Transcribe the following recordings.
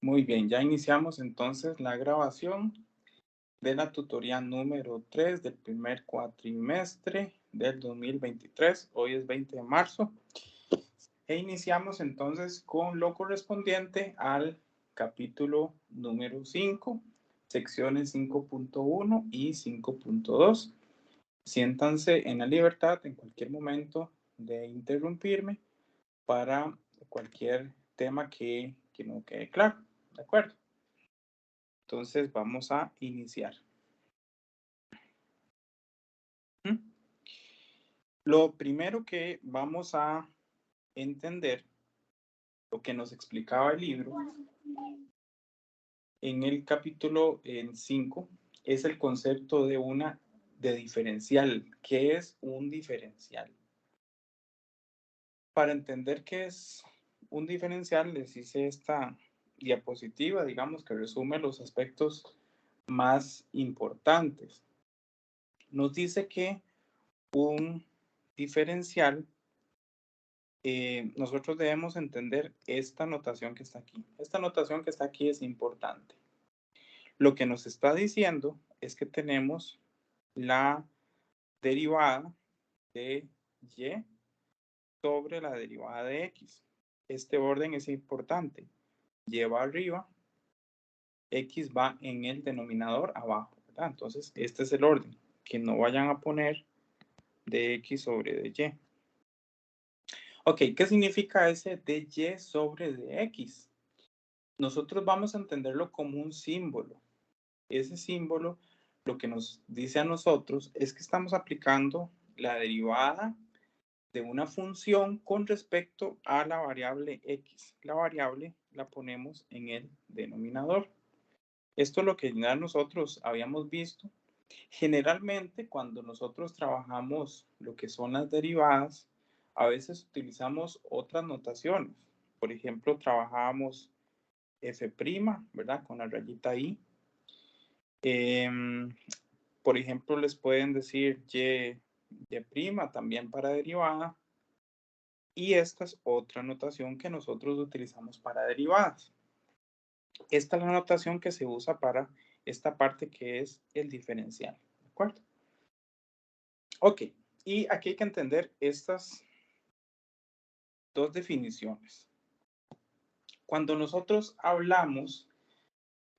Muy bien, ya iniciamos entonces la grabación de la tutoría número 3 del primer cuatrimestre del 2023. Hoy es 20 de marzo e iniciamos entonces con lo correspondiente al capítulo número 5, secciones 5.1 y 5.2. Siéntanse en la libertad en cualquier momento de interrumpirme para cualquier tema que no quede claro. ¿De acuerdo? Entonces vamos a iniciar. Lo primero que vamos a entender, lo que nos explicaba el libro en el capítulo 5, es el concepto de diferencial. ¿Qué es un diferencial? Para entender qué es un diferencial, les hice esta diapositiva, digamos, que resume los aspectos más importantes. Nos dice que un diferencial, nosotros debemos entender esta notación que está aquí. Esta notación que está aquí es importante. Lo que nos está diciendo es que tenemos la derivada de y sobre la derivada de x. Este orden es importante. Y va arriba, x va en el denominador abajo, ¿verdad? Entonces, este es el orden. Que no vayan a poner de x sobre de y. Ok, ¿qué significa ese dy sobre dx? Nosotros vamos a entenderlo como un símbolo. Ese símbolo lo que nos dice a nosotros es que estamos aplicando la derivada de una función con respecto a la variable x. La variable la ponemos en el denominador. Esto es lo que ya nosotros habíamos visto. Generalmente, cuando nosotros trabajamos lo que son las derivadas, a veces utilizamos otras notaciones. Por ejemplo, trabajamos f', ¿verdad? Con la rayita i. Por ejemplo, les pueden decir y' también para derivada. Y esta es otra notación que nosotros utilizamos para derivadas. Esta es la notación que se usa para esta parte que es el diferencial. ¿De acuerdo? Ok, y aquí hay que entender estas dos definiciones. Cuando nosotros hablamos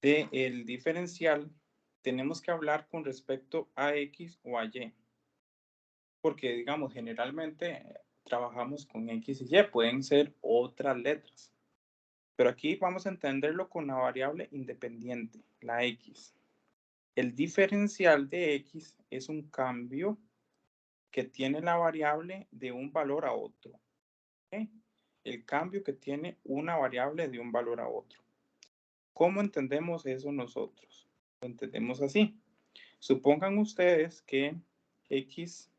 del diferencial, tenemos que hablar con respecto a x o a y. Porque, digamos, generalmente trabajamos con x y y, pueden ser otras letras. Pero aquí vamos a entenderlo con la variable independiente, la x. El diferencial de x es un cambio que tiene la variable de un valor a otro. ¿Okay? El cambio que tiene una variable de un valor a otro. ¿Cómo entendemos eso nosotros? Lo entendemos así. Supongan ustedes que x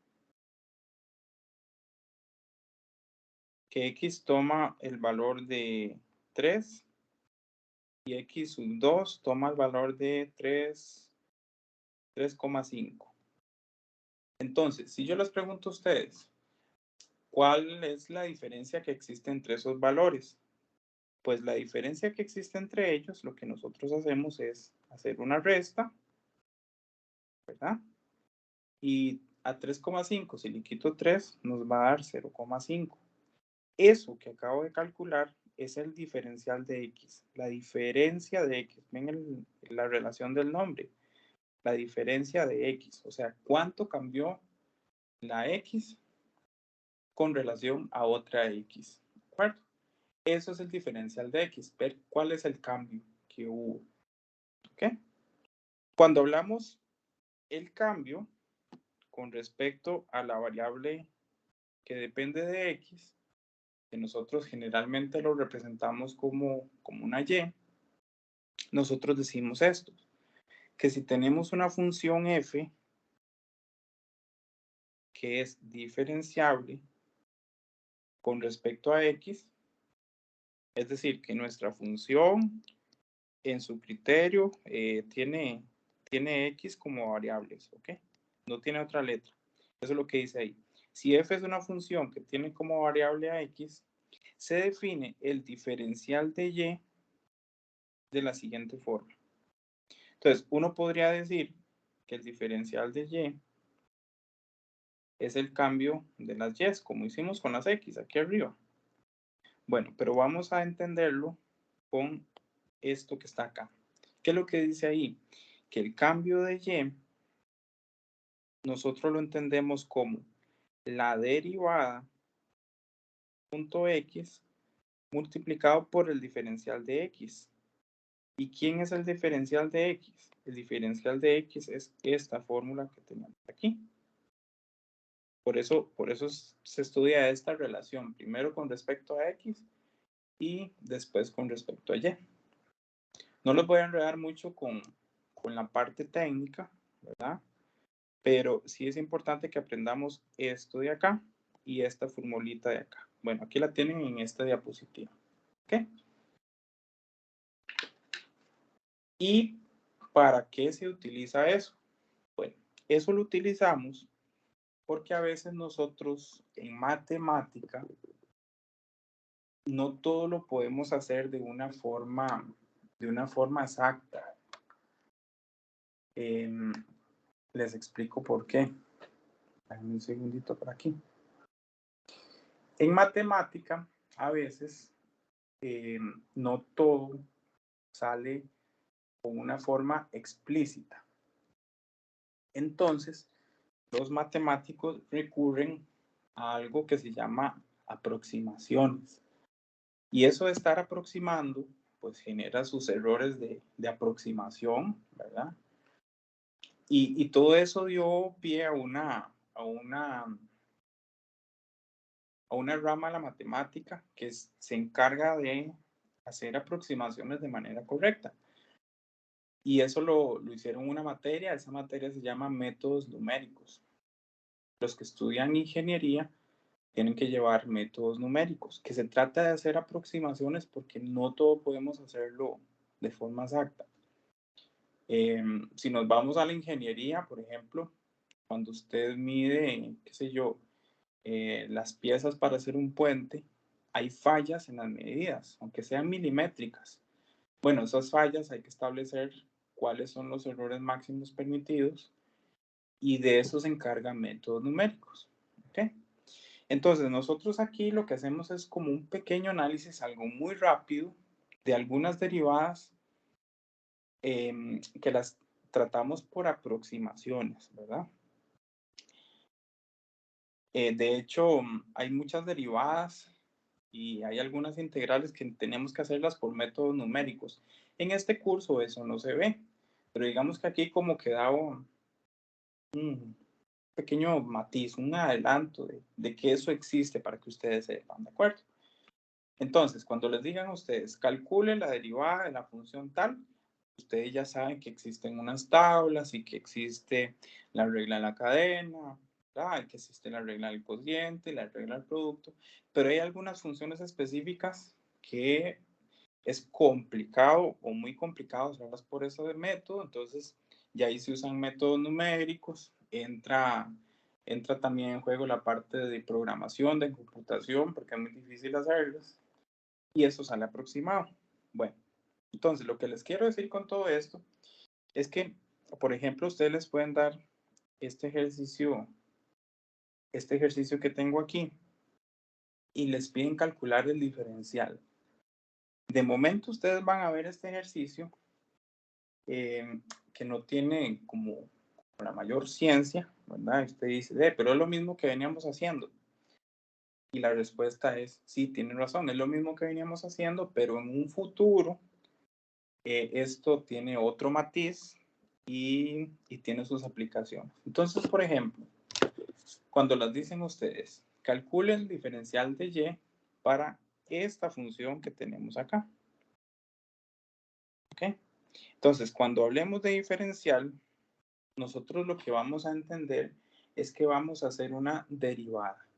toma el valor de 3 y x sub 2 toma el valor de 3,5. Entonces, si yo les pregunto a ustedes, ¿cuál es la diferencia que existe entre esos valores? Pues la diferencia que existe entre ellos, lo que nosotros hacemos es hacer una resta, ¿verdad? Y a 3,5, si le quito 3, nos va a dar 0,5. Eso que acabo de calcular es el diferencial de x. La diferencia de x. Ven la relación del nombre. La diferencia de x. O sea, ¿cuánto cambió la x con relación a otra x? ¿De acuerdo? Eso es el diferencial de x. Ver cuál es el cambio que hubo. ¿Ok? Cuando hablamos el cambio con respecto a la variable que depende de x, que nosotros generalmente lo representamos como una y, nosotros decimos esto, que si tenemos una función f que es diferenciable con respecto a x, es decir, que nuestra función en su criterio tiene x como variables, ¿ok? No tiene otra letra. Eso es lo que dice ahí. Si f es una función que tiene como variable a x, se define el diferencial de y de la siguiente forma. Entonces, uno podría decir que el diferencial de y es el cambio de las y, como hicimos con las x aquí arriba. Bueno, pero vamos a entenderlo con esto que está acá. ¿Qué es lo que dice ahí? Que el cambio de y nosotros lo entendemos como la derivada punto x multiplicado por el diferencial de x. ¿Y quién es el diferencial de x? El diferencial de x es esta fórmula que tenemos aquí. Por eso se estudia esta relación, primero con respecto a x y después con respecto a y. No los voy a enredar mucho con la parte técnica, ¿verdad? Pero sí es importante que aprendamos esto de acá y esta formulita de acá. Bueno, aquí la tienen en esta diapositiva. ¿Ok? ¿Y para qué se utiliza eso? Bueno, eso lo utilizamos porque a veces nosotros en matemática no todo lo podemos hacer de una forma exacta. Les explico por qué. Dame un segundito por aquí. En matemática, a veces no todo sale con una forma explícita. Entonces, los matemáticos recurren a algo que se llama aproximaciones. Y eso de estar aproximando, pues genera sus errores de aproximación, ¿verdad? Y todo eso dio pie a una rama de la matemática que se encarga de hacer aproximaciones de manera correcta. Y eso lo hicieron una materia, esa materia se llama métodos numéricos. Los que estudian ingeniería tienen que llevar métodos numéricos, que se trata de hacer aproximaciones porque no todo podemos hacerlo de forma exacta. Si nos vamos a la ingeniería, por ejemplo, cuando usted mide, qué sé yo, las piezas para hacer un puente, hay fallas en las medidas, aunque sean milimétricas. Bueno, esas fallas hay que establecer cuáles son los errores máximos permitidos y de eso se encargan métodos numéricos. ¿Ok? Entonces, nosotros aquí lo que hacemos es como un pequeño análisis, algo muy rápido, de algunas derivadas que las tratamos por aproximaciones, ¿verdad? De hecho, hay muchas derivadas y hay algunas integrales que tenemos que hacerlas por métodos numéricos. En este curso eso no se ve, pero digamos que aquí como quedaba un pequeño matiz, un adelanto de que eso existe para que ustedes sepan, ¿de acuerdo? Entonces, cuando les digan a ustedes, calculen la derivada de la función tal, ustedes ya saben que existen unas tablas y que existe la regla de la cadena, ¿verdad? Que existe la regla del cociente, la regla del producto, pero hay algunas funciones específicas que es complicado o muy complicado hacerlas por ese método, entonces ya ahí se usan métodos numéricos, entra también en juego la parte de programación, de computación, porque es muy difícil hacerlas y eso sale aproximado. Bueno, entonces lo que les quiero decir con todo esto es que, por ejemplo, ustedes les pueden dar este ejercicio que tengo aquí y les piden calcular el diferencial. De momento ustedes van a ver este ejercicio que no tiene como la mayor ciencia, ¿verdad? Y usted dice, pero es lo mismo que veníamos haciendo. Y la respuesta es, sí, tiene razón, es lo mismo que veníamos haciendo, pero en un futuro esto tiene otro matiz y tiene sus aplicaciones. Entonces, por ejemplo, cuando las dicen ustedes, calculen el diferencial de y para esta función que tenemos acá. ¿Ok? Entonces, cuando hablemos de diferencial, nosotros lo que vamos a entender es que vamos a hacer una derivada.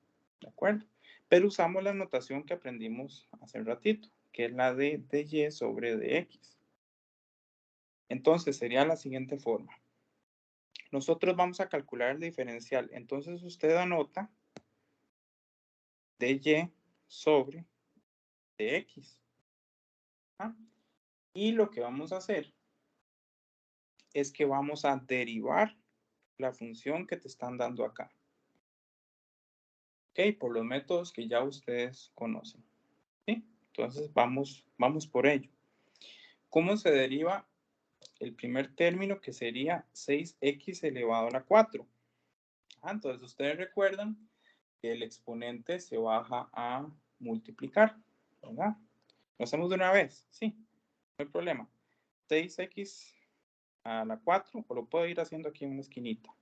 ¿De acuerdo? Pero usamos la notación que aprendimos hace un ratito, que es la de dy sobre dx. Entonces, sería la siguiente forma. Nosotros vamos a calcular el diferencial. Entonces, usted anota dy sobre dx. ¿Ah? Y lo que vamos a hacer es que vamos a derivar la función que te están dando acá. ¿Ok? Por los métodos que ya ustedes conocen. ¿Sí? Entonces vamos por ello. ¿Cómo se deriva el primer término, que sería 6x elevado a la 4? Entonces ustedes recuerdan que el exponente se baja a multiplicar, ¿verdad? ¿Lo hacemos de una vez? Sí, no hay problema. 6x a la 4, o lo puedo ir haciendo aquí en una esquinita.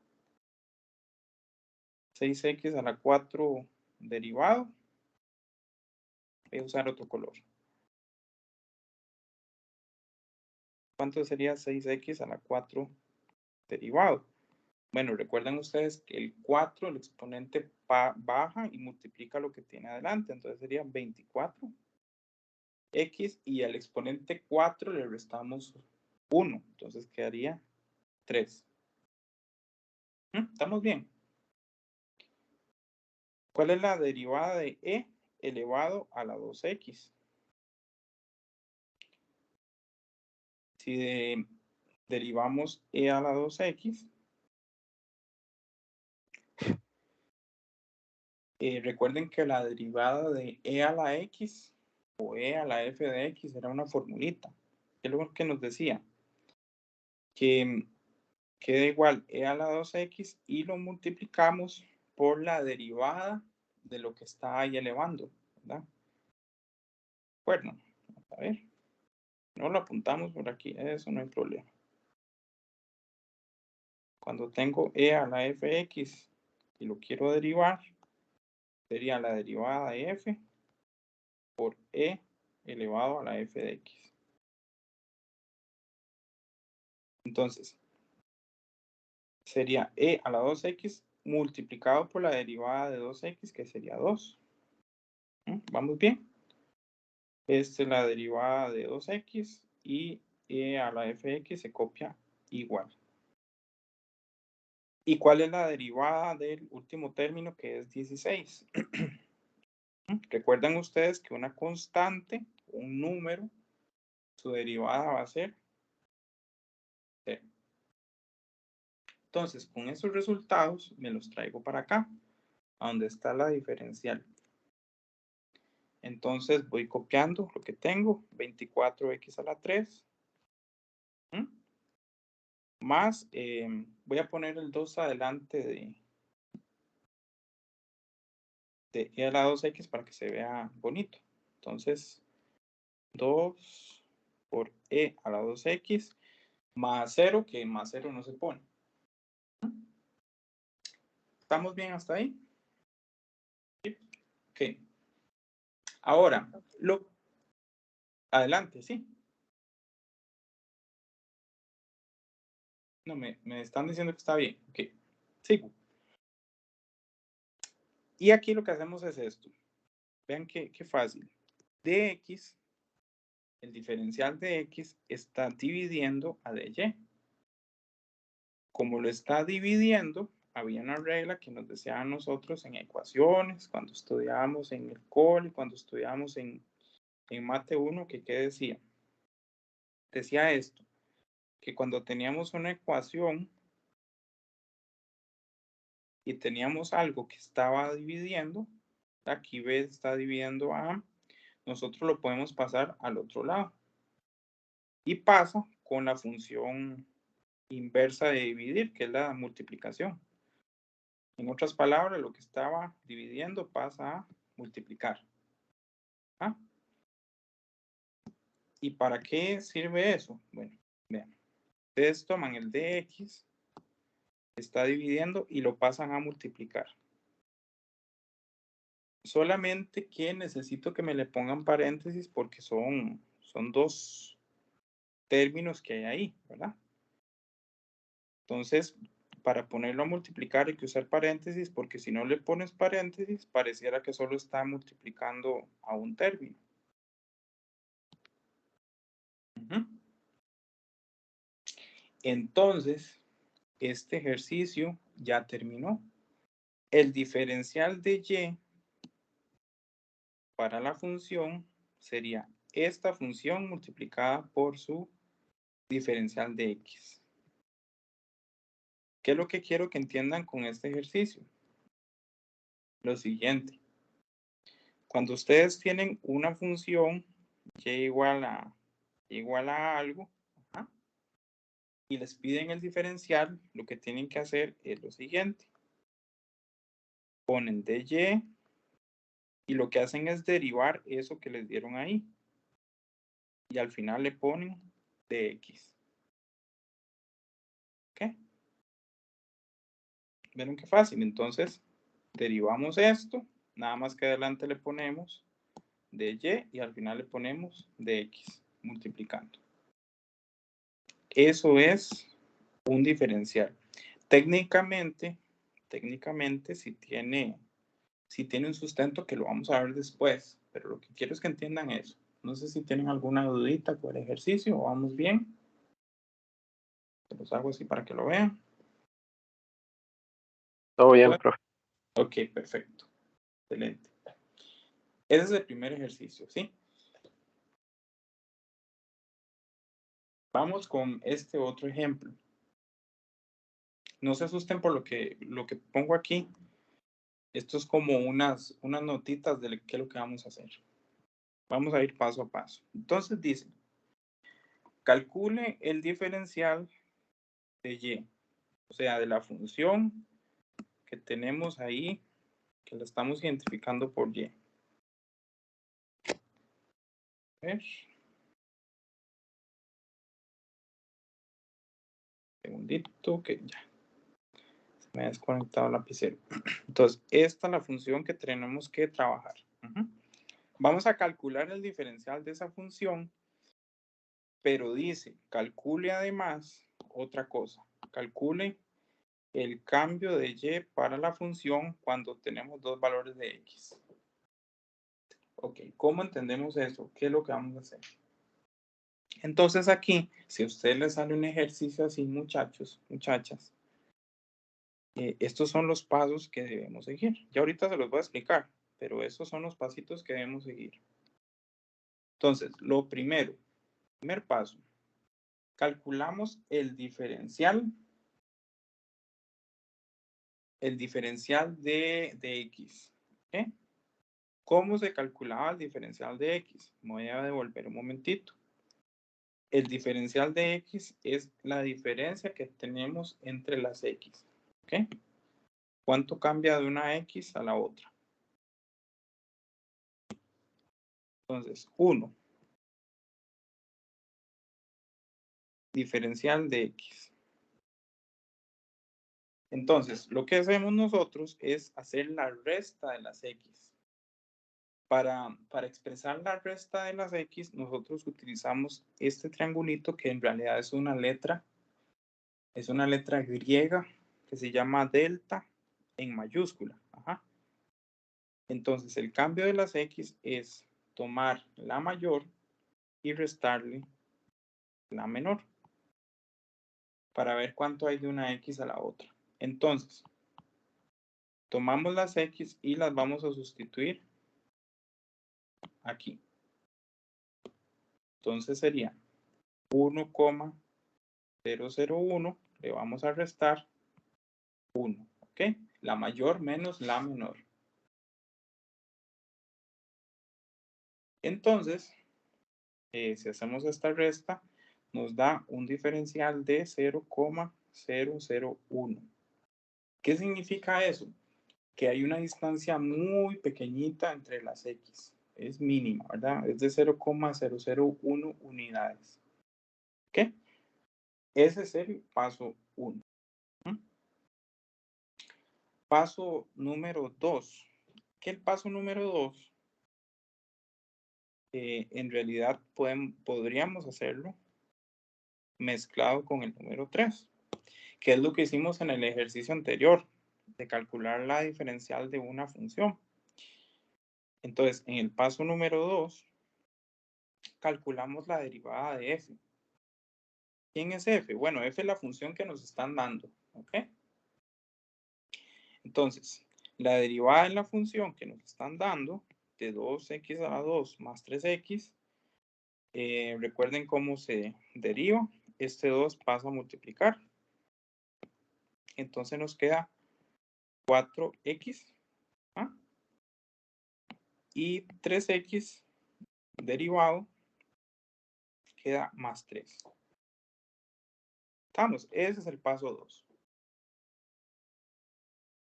6x a la 4 derivado. Voy a usar otro color. ¿Cuánto sería 6x a la 4 derivado? Bueno, recuerden ustedes que el 4, el exponente baja y multiplica lo que tiene adelante. Entonces sería 24x y al exponente 4 le restamos 1. Entonces quedaría 3. ¿Estamos bien? ¿Cuál es la derivada de e elevado a la 2x? Si derivamos e a la 2x, recuerden que la derivada de e a la x o e a la f de x era una formulita. ¿Qué es lo que nos decía? Que queda igual e a la 2x y lo multiplicamos por la derivada de lo que está ahí elevando, ¿verdad? Bueno, a ver. No lo apuntamos por aquí, eso no hay problema. Cuando tengo e a la fx y lo quiero derivar, sería la derivada de f por e elevado a la f de x. Entonces, sería e a la 2x multiplicado por la derivada de 2x, que sería 2. ¿Vamos bien? Esta es la derivada de 2x y e a la fx se copia igual. ¿Y cuál es la derivada del último término, que es 16? Recuerdan ustedes que una constante, un número, su derivada va a ser 0. Entonces, con esos resultados me los traigo para acá, a donde está la diferencial. Entonces voy copiando lo que tengo, 24x a la 3, más, voy a poner el 2 adelante de e a la 2x para que se vea bonito. Entonces, 2 por e a la 2x más 0, que más 0 no se pone. ¿Estamos bien hasta ahí? Ok. Ahora, adelante, sí. No, me están diciendo que está bien. Ok, sigo. Y aquí lo que hacemos es esto. Vean qué fácil. Dx, el diferencial de x, está dividiendo a dy. Como lo está dividiendo, había una regla que nos decía a nosotros en ecuaciones, cuando estudiábamos en el cole, cuando estudiábamos en Mate 1, que ¿qué decía? Decía esto, que cuando teníamos una ecuación y teníamos algo que estaba dividiendo, aquí B está dividiendo a A, nosotros lo podemos pasar al otro lado. Y pasa con la función inversa de dividir, que es la multiplicación. En otras palabras, lo que estaba dividiendo pasa a multiplicar. ¿Ah? ¿Y para qué sirve eso? Bueno, vean. Ustedes toman el dx, está dividiendo y lo pasan a multiplicar. Solamente que necesito que me le pongan paréntesis porque son dos términos que hay ahí, ¿verdad? Entonces, para ponerlo a multiplicar hay que usar paréntesis porque si no le pones paréntesis, pareciera que solo está multiplicando a un término. Entonces, este ejercicio ya terminó. El diferencial de y para la función sería esta función multiplicada por su diferencial de x. ¿Qué es lo que quiero que entiendan con este ejercicio? Lo siguiente. Cuando ustedes tienen una función y igual a algo, ajá, y les piden el diferencial, lo que tienen que hacer es lo siguiente. Ponen dy y lo que hacen es derivar eso que les dieron ahí. Y al final le ponen dx. ¿Ok? ¿Vieron qué fácil? Entonces, derivamos esto, nada más que adelante le ponemos dy y al final le ponemos dx, multiplicando. Eso es un diferencial. Técnicamente si tiene un sustento, que lo vamos a ver después, pero lo que quiero es que entiendan eso. No sé si tienen alguna dudita por el ejercicio o vamos bien. Se los hago así para que lo vean. Todo bien, profe. Ok, perfecto. Excelente. Ese es el primer ejercicio, ¿sí? Vamos con este otro ejemplo. No se asusten por lo que pongo aquí. Esto es como unas notitas de qué es lo que vamos a hacer. Vamos a ir paso a paso. Entonces dice, calcule el diferencial de y, o sea, de la función que tenemos ahí, que la estamos identificando por y. A ver. Segundito, que ya. Se me ha desconectado el lapicero. Entonces, esta es la función que tenemos que trabajar. Vamos a calcular el diferencial de esa función, pero dice, calcule además otra cosa. Calcule el cambio de y para la función cuando tenemos dos valores de x. Ok, ¿cómo entendemos eso? ¿Qué es lo que vamos a hacer? Entonces aquí, si a usted le sale un ejercicio así, muchachos, muchachas, estos son los pasos que debemos seguir. Ya ahorita se los voy a explicar, pero esos son los pasitos que debemos seguir. Entonces, lo primero, primer paso, calculamos el diferencial de x. ¿Okay? ¿Cómo se calculaba el diferencial de x? Me voy a devolver un momentito. El diferencial de x es la diferencia que tenemos entre las x. ¿Okay? ¿Cuánto cambia de una x a la otra? Entonces, 1. Diferencial de x. Entonces, lo que hacemos nosotros es hacer la resta de las x. Para expresar la resta de las x, nosotros utilizamos este triangulito que en realidad es una letra griega que se llama delta en mayúscula. Ajá. Entonces, el cambio de las x es tomar la mayor y restarle la menor para ver cuánto hay de una x a la otra. Entonces, tomamos las x y las vamos a sustituir aquí. Entonces sería 1,001, le vamos a restar 1, ¿ok? La mayor menos la menor. Entonces, si hacemos esta resta, nos da un diferencial de 0,001. ¿Qué significa eso? Que hay una distancia muy pequeñita entre las x. Es mínima, ¿verdad? Es de 0,001 unidades. ¿Ok? Ese es el paso 1. Paso número 2. ¿Qué el paso número 2? En realidad podríamos hacerlo mezclado con el número 3, que es lo que hicimos en el ejercicio anterior, de calcular la diferencial de una función. Entonces, en el paso número 2, calculamos la derivada de f. ¿Quién es f? Bueno, f es la función que nos están dando, ¿ok? Entonces, la derivada de la función que nos están dando, de 2x a la 2 más 3x, Recuerden cómo se deriva. Este 2 pasa a multiplicar. Entonces nos queda 4x. ¿Ah? Y 3x derivado queda más 3. Estamos, ese es el paso 2.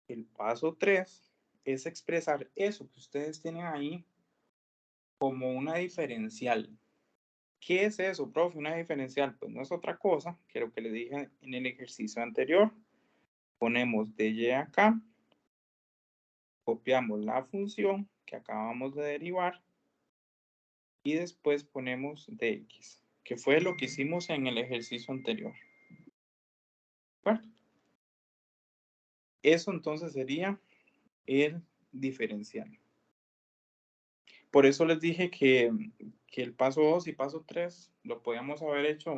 El paso 3 es expresar eso que ustedes tienen ahí como una diferencial. ¿Qué es eso, profe? Una diferencial. Pues no es otra cosa que lo que les dije en el ejercicio anterior. Ponemos dy acá, copiamos la función que acabamos de derivar y después ponemos dx, que fue lo que hicimos en el ejercicio anterior. Bueno, eso entonces sería el diferencial. Por eso les dije que el paso 2 y paso 3 lo podíamos haber hecho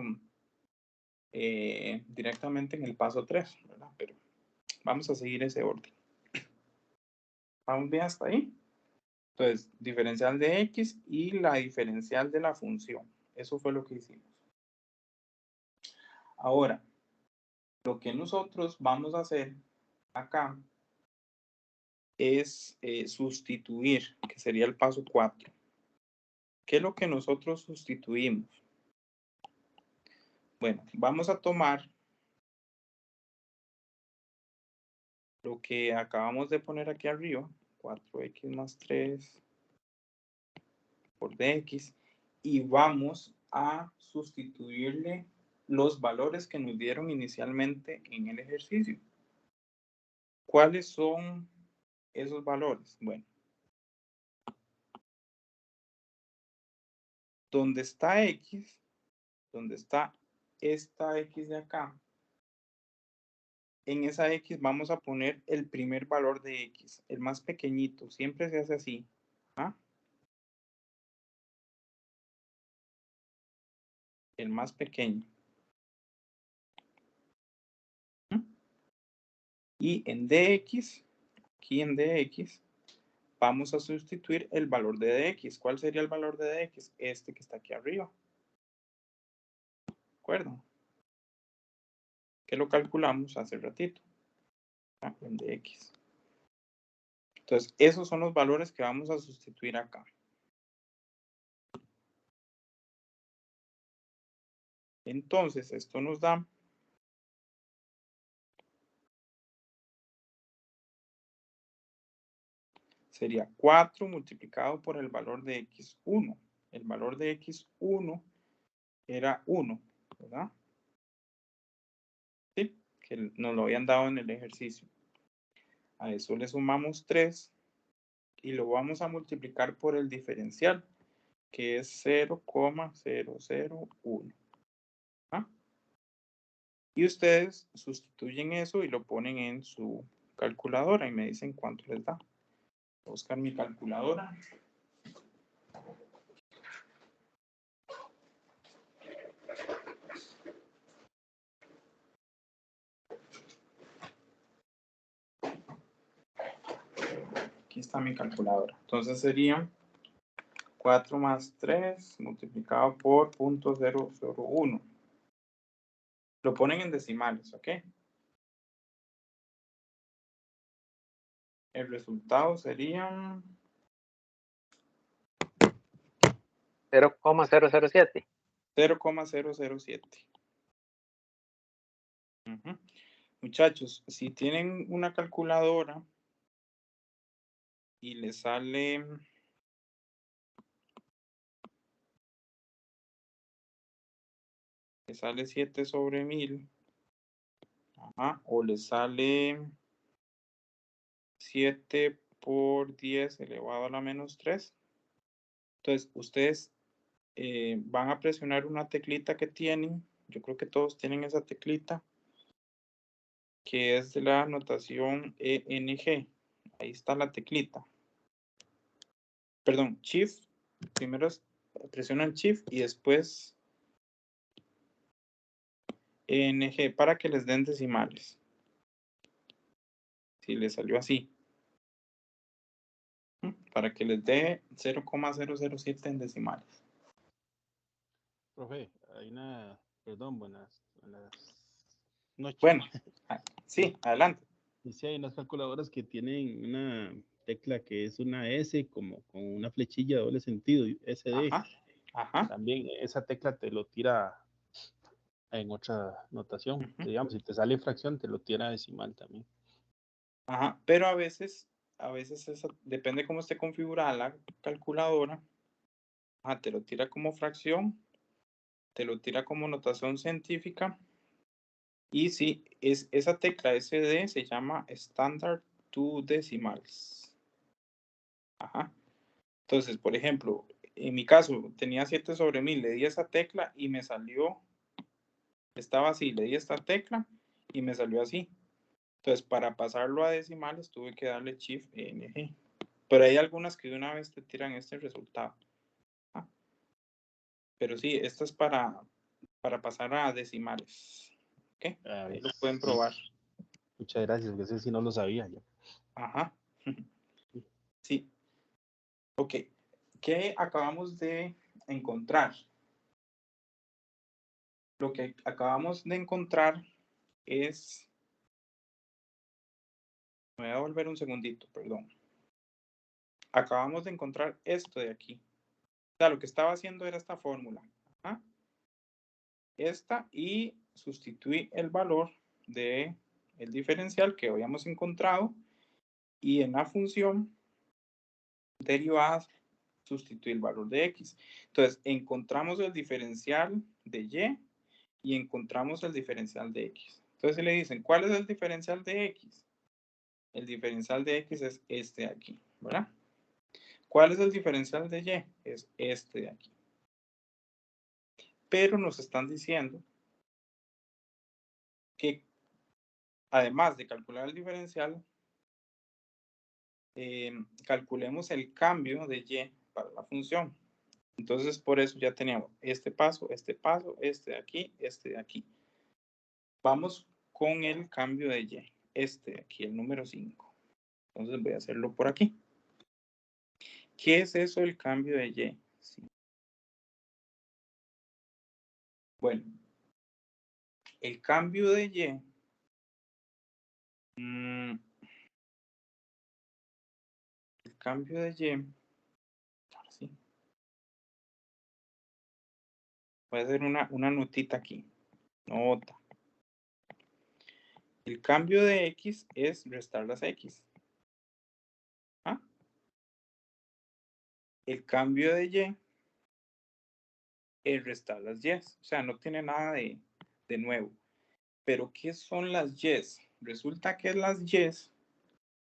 directamente en el paso 3, ¿verdad? Pero vamos a seguir ese orden. ¿Vamos bien hasta ahí? Entonces, diferencial de x y la diferencial de la función. Eso fue lo que hicimos. Ahora, lo que nosotros vamos a hacer acá es sustituir, que sería el paso 4. ¿Qué es lo que nosotros sustituimos? Bueno, vamos a tomar lo que acabamos de poner aquí arriba, 4x más 3 por dx, y vamos a sustituirle los valores que nos dieron inicialmente en el ejercicio. ¿Cuáles son esos valores? Bueno, donde está x, donde está esta x de acá, en esa x vamos a poner el primer valor de x, el más pequeñito, siempre se hace así. ¿Ah? El más pequeño. ¿Mm? Y en dx, aquí en dx, vamos a sustituir el valor de dx. ¿Cuál sería el valor de dx? Este que está aquí arriba. ¿De acuerdo? Que lo calculamos hace ratito. En dx. Entonces, esos son los valores que vamos a sustituir acá. Entonces, esto nos da sería 4 multiplicado por el valor de x1. El valor de x1 era 1, ¿verdad? Sí, que nos lo habían dado en el ejercicio. A eso le sumamos 3 y lo vamos a multiplicar por el diferencial, que es 0,001. ¿Ah? Y ustedes sustituyen eso y lo ponen en su calculadora y me dicen cuánto les da. Voy a buscar mi calculadora. Aquí está mi calculadora. Entonces sería 4 más 3 multiplicado por 0.001. Lo ponen en decimales, ¿ok? El resultado sería 0,007. 0,007. Muchachos, si tienen una calculadora y les sale 7 sobre 1000, o le sale 7 por 10 elevado a la menos 3. Entonces, ustedes van a presionar una teclita que tienen. Yo creo que todos tienen esa teclita, que es de la notación ENG. Ahí está la teclita. Perdón, Shift. Primero presionan Shift y después ENG para que les den decimales. Si les salió así. Para que les dé 0,007 en decimales. Profe, hay una, perdón, buenas noches. Bueno, sí, adelante. Dice, hay unas calculadoras que tienen una tecla que es una S como con una flechilla de doble sentido, SD. Ajá, ajá. También esa tecla te lo tira en otra notación. Ujú. Digamos, si te sale fracción, te lo tira decimal también. Ajá, pero a veces depende cómo esté configurada la calculadora, te lo tira como fracción, te lo tira como notación científica, y sí, esa tecla SD se llama Standard to Decimals. Ajá. Entonces, por ejemplo, en mi caso tenía 7/1000, le di esa tecla y me salió, estaba así, le di esta tecla y me salió así. Entonces, para pasarlo a decimales tuve que darle Shift NG. Pero hay algunas que de una vez te tiran este resultado. Ah, pero sí, esta es para pasar a decimales. ¿Ok? A Ahí ver, lo pueden probar. muchas gracias, que ese sí no lo sabía yo. Ajá. Sí. Ok. ¿Qué acabamos de encontrar? Lo que acabamos de encontrar es... Me voy a volver un segundito, perdón. Acabamos de encontrar esto de aquí. O sea, lo que estaba haciendo era esta fórmula. Ajá. Esta, y sustituí el valor de el diferencial que habíamos encontrado, y en la función derivada sustituí el valor de x. Entonces, encontramos el diferencial de y encontramos el diferencial de x. Entonces, si le dicen, ¿cuál es el diferencial de x? El diferencial de x es este de aquí, ¿verdad? ¿Cuál es el diferencial de y? Es este de aquí. Pero nos están diciendo que además de calcular el diferencial, calculemos el cambio de y para la función. Entonces, por eso ya teníamos este paso, este de aquí, este de aquí. Vamos con el cambio de y, este de aquí, el número 5. Entonces voy a hacerlo por aquí. ¿Qué es eso, el cambio de y? Sí. Bueno, el cambio de y, el cambio de y, ahora sí, voy a hacer una notita aquí, nota. El cambio de x es restar las x. ¿Ah? El cambio de y es restar las y. O sea, no tiene nada de nuevo. Pero, ¿qué son las y? Resulta que las y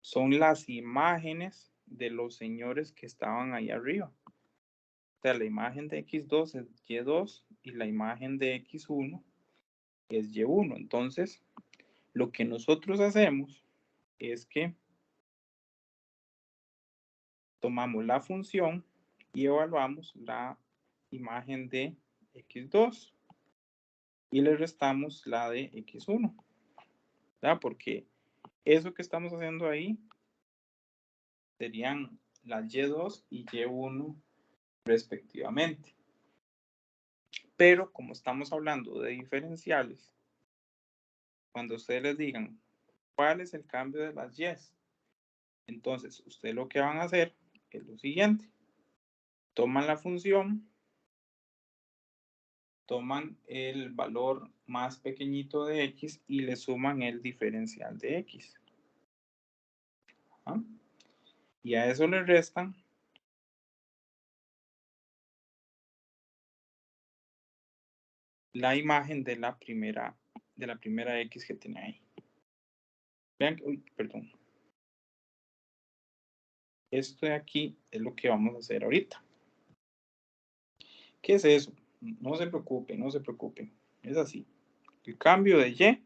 son las imágenes de los señores que estaban ahí arriba. O sea, la imagen de x2 es y2 y la imagen de x1 es y1. Entonces, lo que nosotros hacemos es que tomamos la función y evaluamos la imagen de x2 y le restamos la de x1, ¿verdad? Porque eso que estamos haciendo ahí serían las y2 y y1 respectivamente. Pero como estamos hablando de diferenciales, cuando ustedes les digan cuál es el cambio de las y, entonces ustedes lo que van a hacer es lo siguiente. Toman la función, toman el valor más pequeñito de x y le suman el diferencial de x. ¿Ah? Y a eso le restan la imagen de la primera x que tiene ahí. Vean que, uy, perdón. Esto de aquí es lo que vamos a hacer ahorita. ¿Qué es eso? No se preocupen, no se preocupen. Es así. El cambio de y,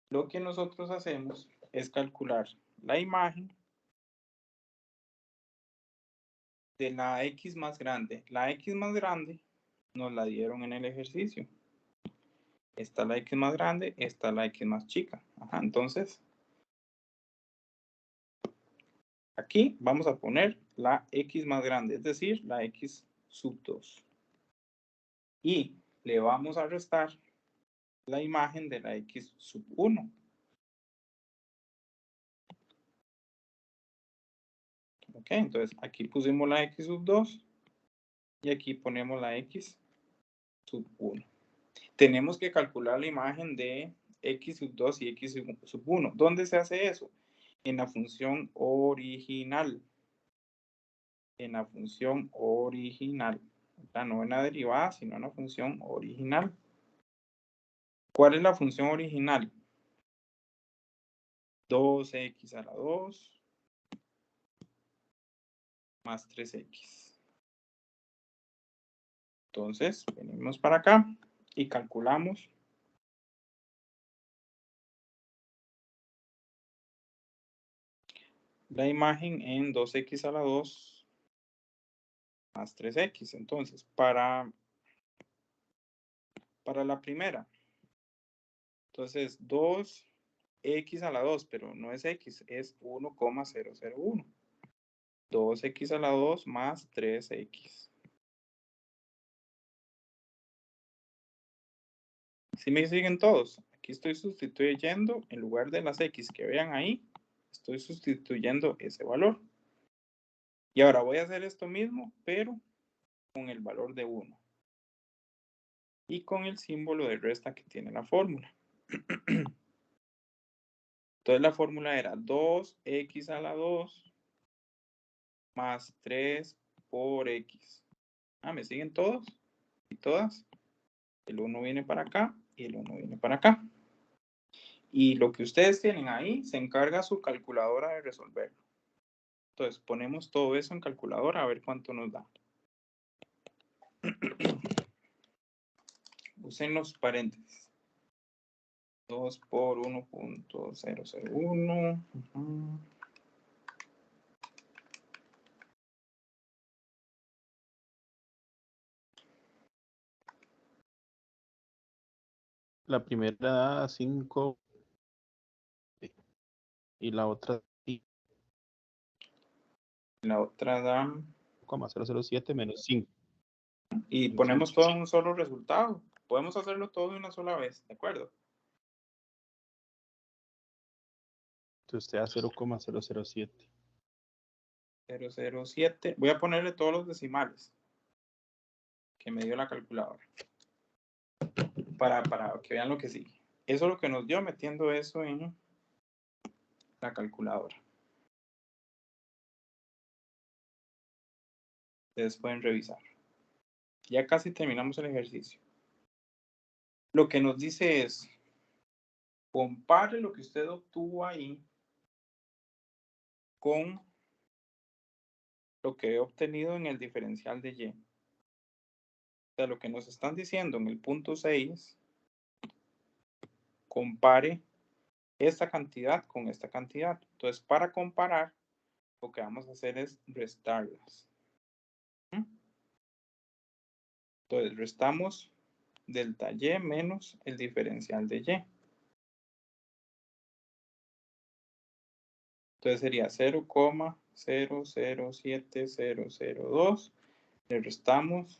lo que nosotros hacemos es calcular la imagen de la x más grande. La x más grande nos la dieron en el ejercicio. Esta es la x más grande, esta es la x más chica. Ajá, entonces, Aquí vamos a poner la x más grande, es decir, la x sub 2. Y le vamos a restar la imagen de la x sub 1. Ok, entonces aquí pusimos la x sub 2 y aquí ponemos la x sub 1. Tenemos que calcular la imagen de x sub 2 y x sub 1. ¿Dónde se hace eso? En la función original. En la función original. No en la derivada, sino en la función original. ¿Cuál es la función original? 2x a la 2 más 3x. Entonces, venimos para acá y calculamos la imagen en 2x a la 2 más 3x. Entonces, para la primera, entonces 2x a la 2, pero no es x, es 1,001. 2x a la 2 más 3x. ¿Sí me siguen todos? Aquí estoy sustituyendo, en lugar de las x que vean ahí, estoy sustituyendo ese valor. Y ahora voy a hacer esto mismo, pero con el valor de 1. Y con el símbolo de resta que tiene la fórmula. Entonces la fórmula era 2x a la 2 más 3 por x. ¿Me siguen todos y todas? El 1 viene para acá y el 1 viene para acá. Y lo que ustedes tienen ahí, se encarga su calculadora de resolverlo. Entonces ponemos todo eso en calculadora a ver cuánto nos da. Usen los paréntesis. 2 por 1.001. La primera da 5 y la otra La otra da... 0,007 menos 5. Y ponemos todo en un solo resultado. Podemos hacerlo todo de una sola vez, ¿de acuerdo? Entonces te da 0,007. 007. Voy a ponerle todos los decimales que me dio la calculadora. Para que vean lo que sigue. Eso es lo que nos dio metiendo eso en la calculadora. Ustedes pueden revisar. Ya casi terminamos el ejercicio. Lo que nos dice es, compare lo que usted obtuvo ahí con lo que he obtenido en el diferencial de y. O sea, lo que nos están diciendo en el punto 6, compare esta cantidad con esta cantidad. Entonces, para comparar, lo que vamos a hacer es restarlas. Entonces, restamos delta y menos el diferencial de y. Entonces sería 0,007002. Le restamos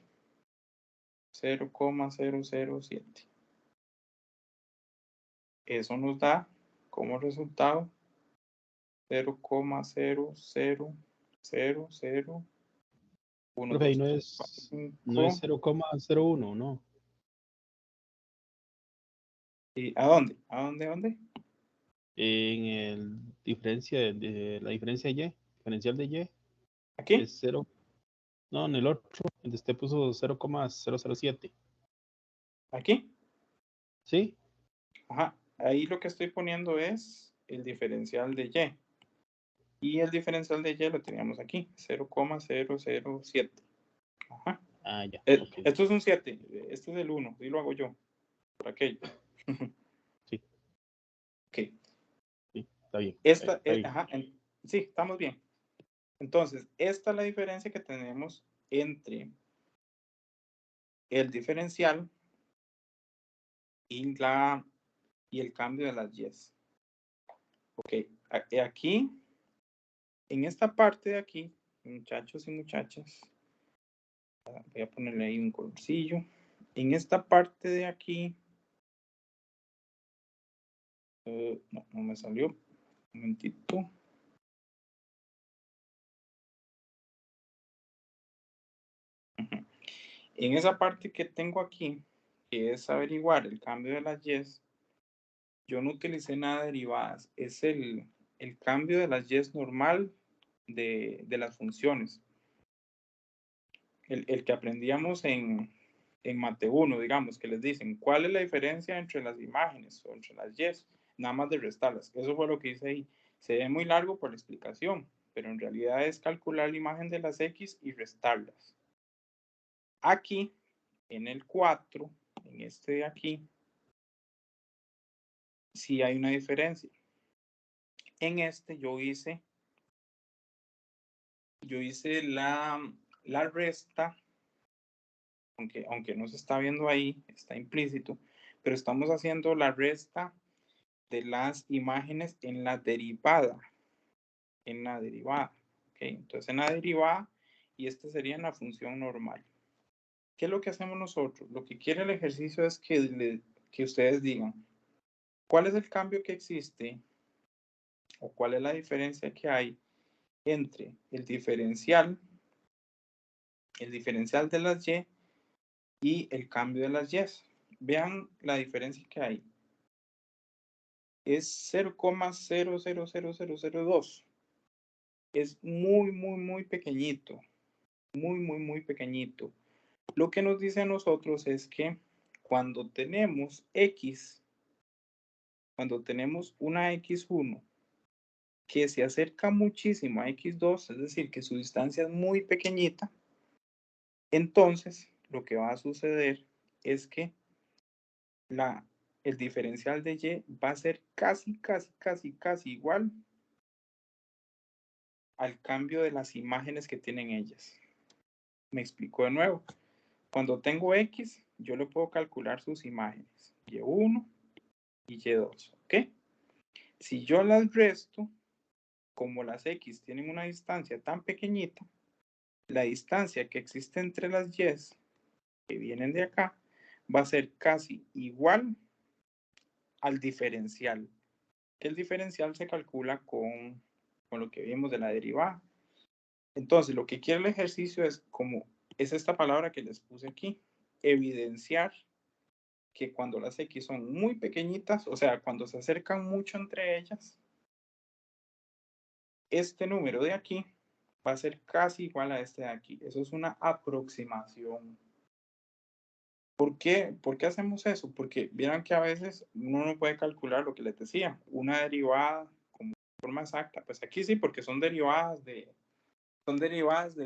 0,007. Eso nos da como resultado 0,00001. Profe, ahí no es 0,01, ¿no? ¿Y a dónde? ¿A dónde? En el la diferencia de y, diferencial de y, ¿Aquí? es 0. No, en el otro, donde usted puso 0,007. ¿Aquí? ¿Sí? Ajá. Ahí lo que estoy poniendo es el diferencial de y. Y el diferencial de y lo teníamos aquí, 0,007. Ajá. Ya. Okay. Esto es un 7, este es el 1, y lo hago yo, por aquello. Sí. Ok. Sí, está bien. Esta, Está bien. ajá, sí, estamos bien. Entonces, esta es la diferencia que tenemos entre el diferencial y el cambio de las y. Ok, aquí En esta parte de aquí, muchachos y muchachas, voy a ponerle ahí un colorcillo. En esta parte de aquí, no me salió. Un momentito. En esa parte que tengo aquí, que es averiguar el cambio de las Y's, yo no utilicé nada de derivadas. Es el cambio de las Y's normal de las funciones. El que aprendíamos en Mate 1, digamos, que les dicen, ¿cuál es la diferencia entre las imágenes o entre las Y's? Nada más de restarlas. Eso fue lo que hice ahí. Se ve muy largo por la explicación, pero en realidad es calcular la imagen de las X y restarlas. Aquí, en el 4, en este de aquí, sí hay una diferencia. En este yo hice la resta, aunque no se está viendo ahí, está implícito, pero estamos haciendo la resta de las imágenes en la derivada. ¿Okay? Entonces en la derivada, y esta sería en la función normal. ¿Qué es lo que hacemos nosotros? Lo que quiere el ejercicio es que ustedes digan, ¿cuál es el cambio que existe o cuál es la diferencia que hay entre el diferencial de las Y y el cambio de las Y? Vean la diferencia que hay. Es 0,000002. Es muy pequeñito. Muy pequeñito. Lo que nos dice a nosotros es que cuando tenemos X, cuando tenemos una X1 que se acerca muchísimo a X2, es decir, que su distancia es muy pequeñita, entonces lo que va a suceder es que el diferencial de Y va a ser casi igual al cambio de las imágenes que tienen ellas. Me explico de nuevo. Cuando tengo X, yo le puedo calcular sus imágenes, Y1 y Y2, ¿ok? Si yo las resto, como las X tienen una distancia tan pequeñita, la distancia que existe entre las Y's que vienen de acá va a ser casi igual al diferencial. El diferencial se calcula con lo que vimos de la derivada. Entonces, lo que quiere el ejercicio es, como es esta palabra que les puse aquí, evidenciar que cuando las X son muy pequeñitas, o sea, cuando se acercan mucho entre ellas, este número de aquí va a ser casi igual a este de aquí. Eso es una aproximación. ¿Por qué hacemos eso? Porque vieran que a veces uno no puede calcular lo que les decía, una derivada como forma exacta. Pues aquí sí, porque son derivadas del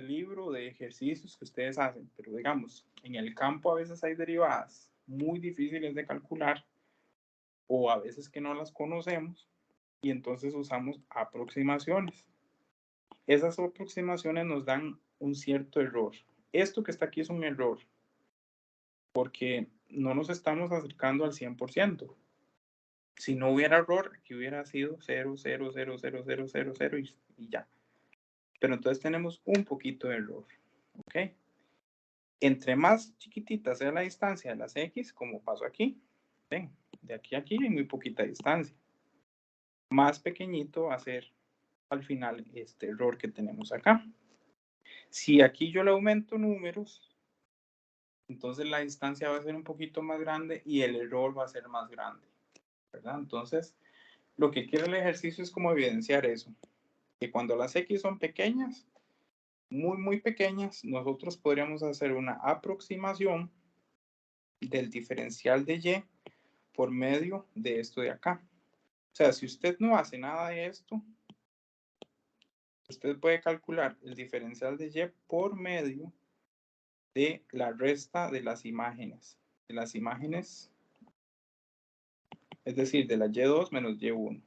libro, de ejercicios que ustedes hacen. Pero digamos, en el campo a veces hay derivadas muy difíciles de calcular o a veces que no las conocemos y entonces usamos aproximaciones. Esas aproximaciones nos dan un cierto error. Esto que está aquí es un error porque no nos estamos acercando al 100%. Si no hubiera error, aquí hubiera sido 0,0000000 y ya. Pero entonces tenemos un poquito de error. ¿Ok? Entre más chiquitita sea la distancia de las X, como pasó aquí, ven, de aquí a aquí hay muy poquita distancia. Más pequeñito va a ser al final este error que tenemos acá. Si aquí yo le aumento números, entonces la distancia va a ser un poquito más grande y el error va a ser más grande, ¿verdad? Entonces, lo que quiere el ejercicio es como evidenciar eso, que cuando las X son pequeñas, muy pequeñas, nosotros podríamos hacer una aproximación del diferencial de Y por medio de esto de acá. O sea, si usted no hace nada de esto, usted puede calcular el diferencial de Y por medio de la resta de las imágenes. Es decir, de la Y2 menos Y1.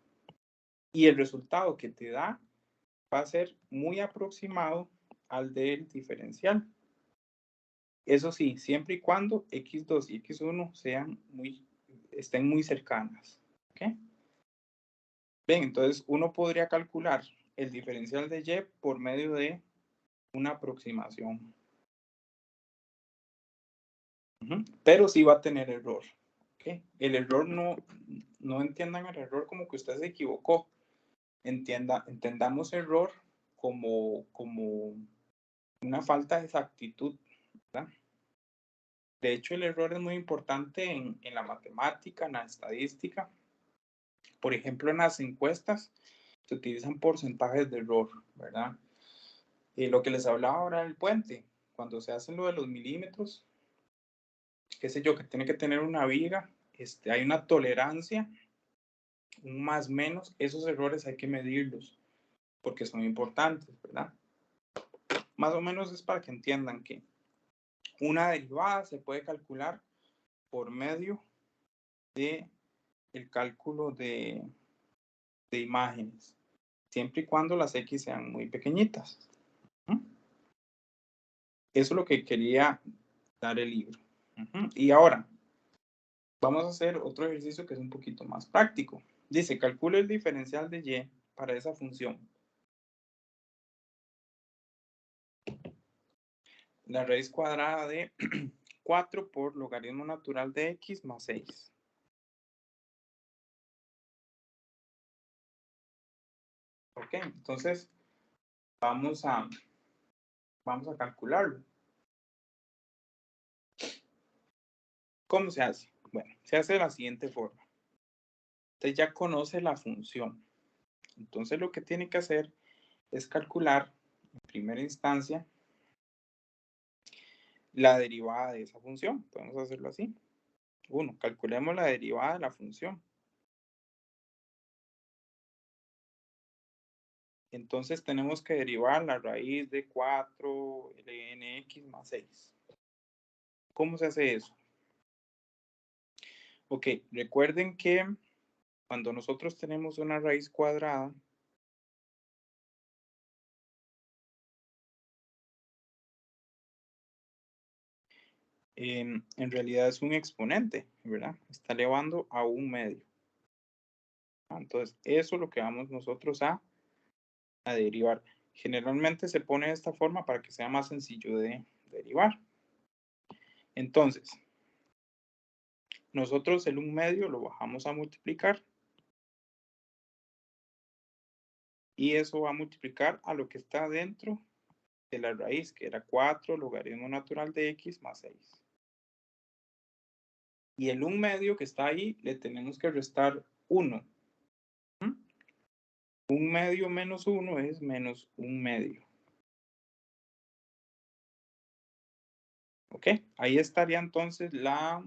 Y el resultado que te da va a ser muy aproximado al del diferencial. Eso sí, siempre y cuando X2 y X1 estén muy cercanas. ¿Okay? Bien, entonces uno podría calcular el diferencial de y por medio de una aproximación. Pero sí va a tener error. ¿Okay? El error no entiendan el error como que usted se equivocó. Entendamos error como una falta de exactitud, ¿verdad? De hecho, el error es muy importante en la matemática, en la estadística. Por ejemplo, en las encuestas se utilizan porcentajes de error, ¿verdad? Lo que les hablaba ahora del puente, cuando se hace lo de los milímetros, qué sé yo, que tiene que tener una viga, hay una tolerancia, un más menos, esos errores hay que medirlos porque son importantes, ¿verdad? Más o menos es para que entiendan que una derivada se puede calcular por medio de el cálculo de imágenes, siempre y cuando las X sean muy pequeñitas. Eso es lo que quería dar el libro. Y ahora, vamos a hacer otro ejercicio que es un poquito más práctico. Dice, calcule el diferencial de y para esa función. La raíz cuadrada de 4 por logaritmo natural de x más 6. Ok, entonces vamos a calcularlo. ¿Cómo se hace? Bueno, se hace de la siguiente forma. Usted ya conoce la función. Entonces lo que tiene que hacer es calcular en primera instancia la derivada de esa función. Podemos hacerlo así. 1. Calculemos la derivada de la función. Entonces tenemos que derivar la raíz de 4 lnx más 6. ¿Cómo se hace eso? Ok, recuerden que cuando nosotros tenemos una raíz cuadrada, en realidad es un exponente, ¿verdad? Está elevando a un medio. Entonces, eso es lo que vamos nosotros a derivar. Generalmente se pone de esta forma para que sea más sencillo de derivar. Entonces, nosotros el 1 medio lo bajamos a multiplicar. Y eso va a multiplicar a lo que está dentro de la raíz, que era 4 logaritmo natural de x más 6. Y el 1 medio que está ahí, le tenemos que restar 1. 1 medio menos 1 es menos 1 medio. ¿Ok? Ahí estaría entonces la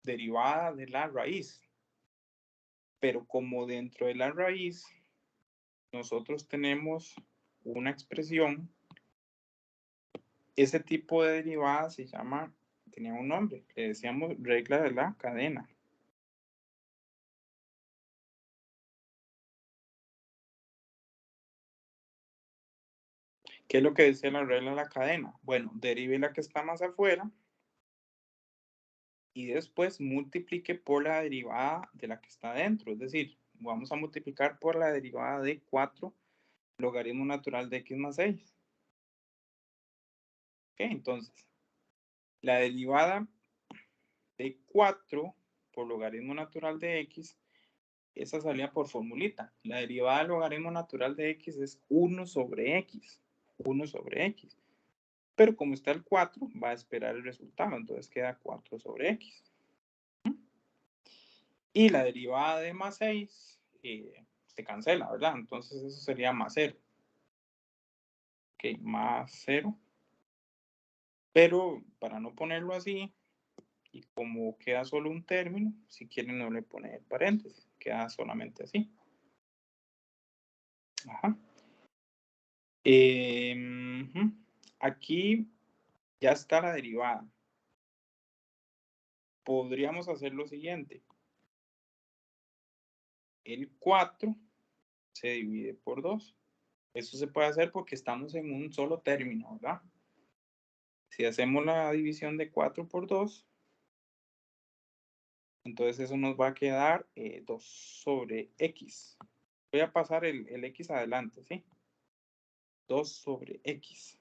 derivada de la raíz. Pero como dentro de la raíz nosotros tenemos una expresión, ese tipo de derivada se llama, tenía un nombre, le decíamos regla de la cadena. ¿Qué es lo que dice la regla de la cadena? Bueno, derive la que está más afuera y después multiplique por la derivada de la que está dentro. Es decir, vamos a multiplicar por la derivada de 4 logaritmo natural de x más 6. Ok, entonces, la derivada de 4 por logaritmo natural de x, esa salía por formulita. La derivada del logaritmo natural de x es 1 sobre x. 1 sobre x. Pero como está el 4, va a esperar el resultado. Entonces queda 4 sobre x. Y la derivada de más 6 se cancela, ¿verdad? Entonces eso sería más 0. Ok, más 0. Pero para no ponerlo así, y como queda solo un término, si quieren no le pone paréntesis. Queda solamente así. Ajá. Aquí ya está la derivada. Podríamos hacer lo siguiente. El 4 se divide por 2. Eso se puede hacer porque estamos en un solo término, ¿verdad? Si hacemos la división de 4 por 2, entonces eso nos va a quedar 2 sobre x. Voy a pasar el x adelante, ¿sí? 2 sobre x.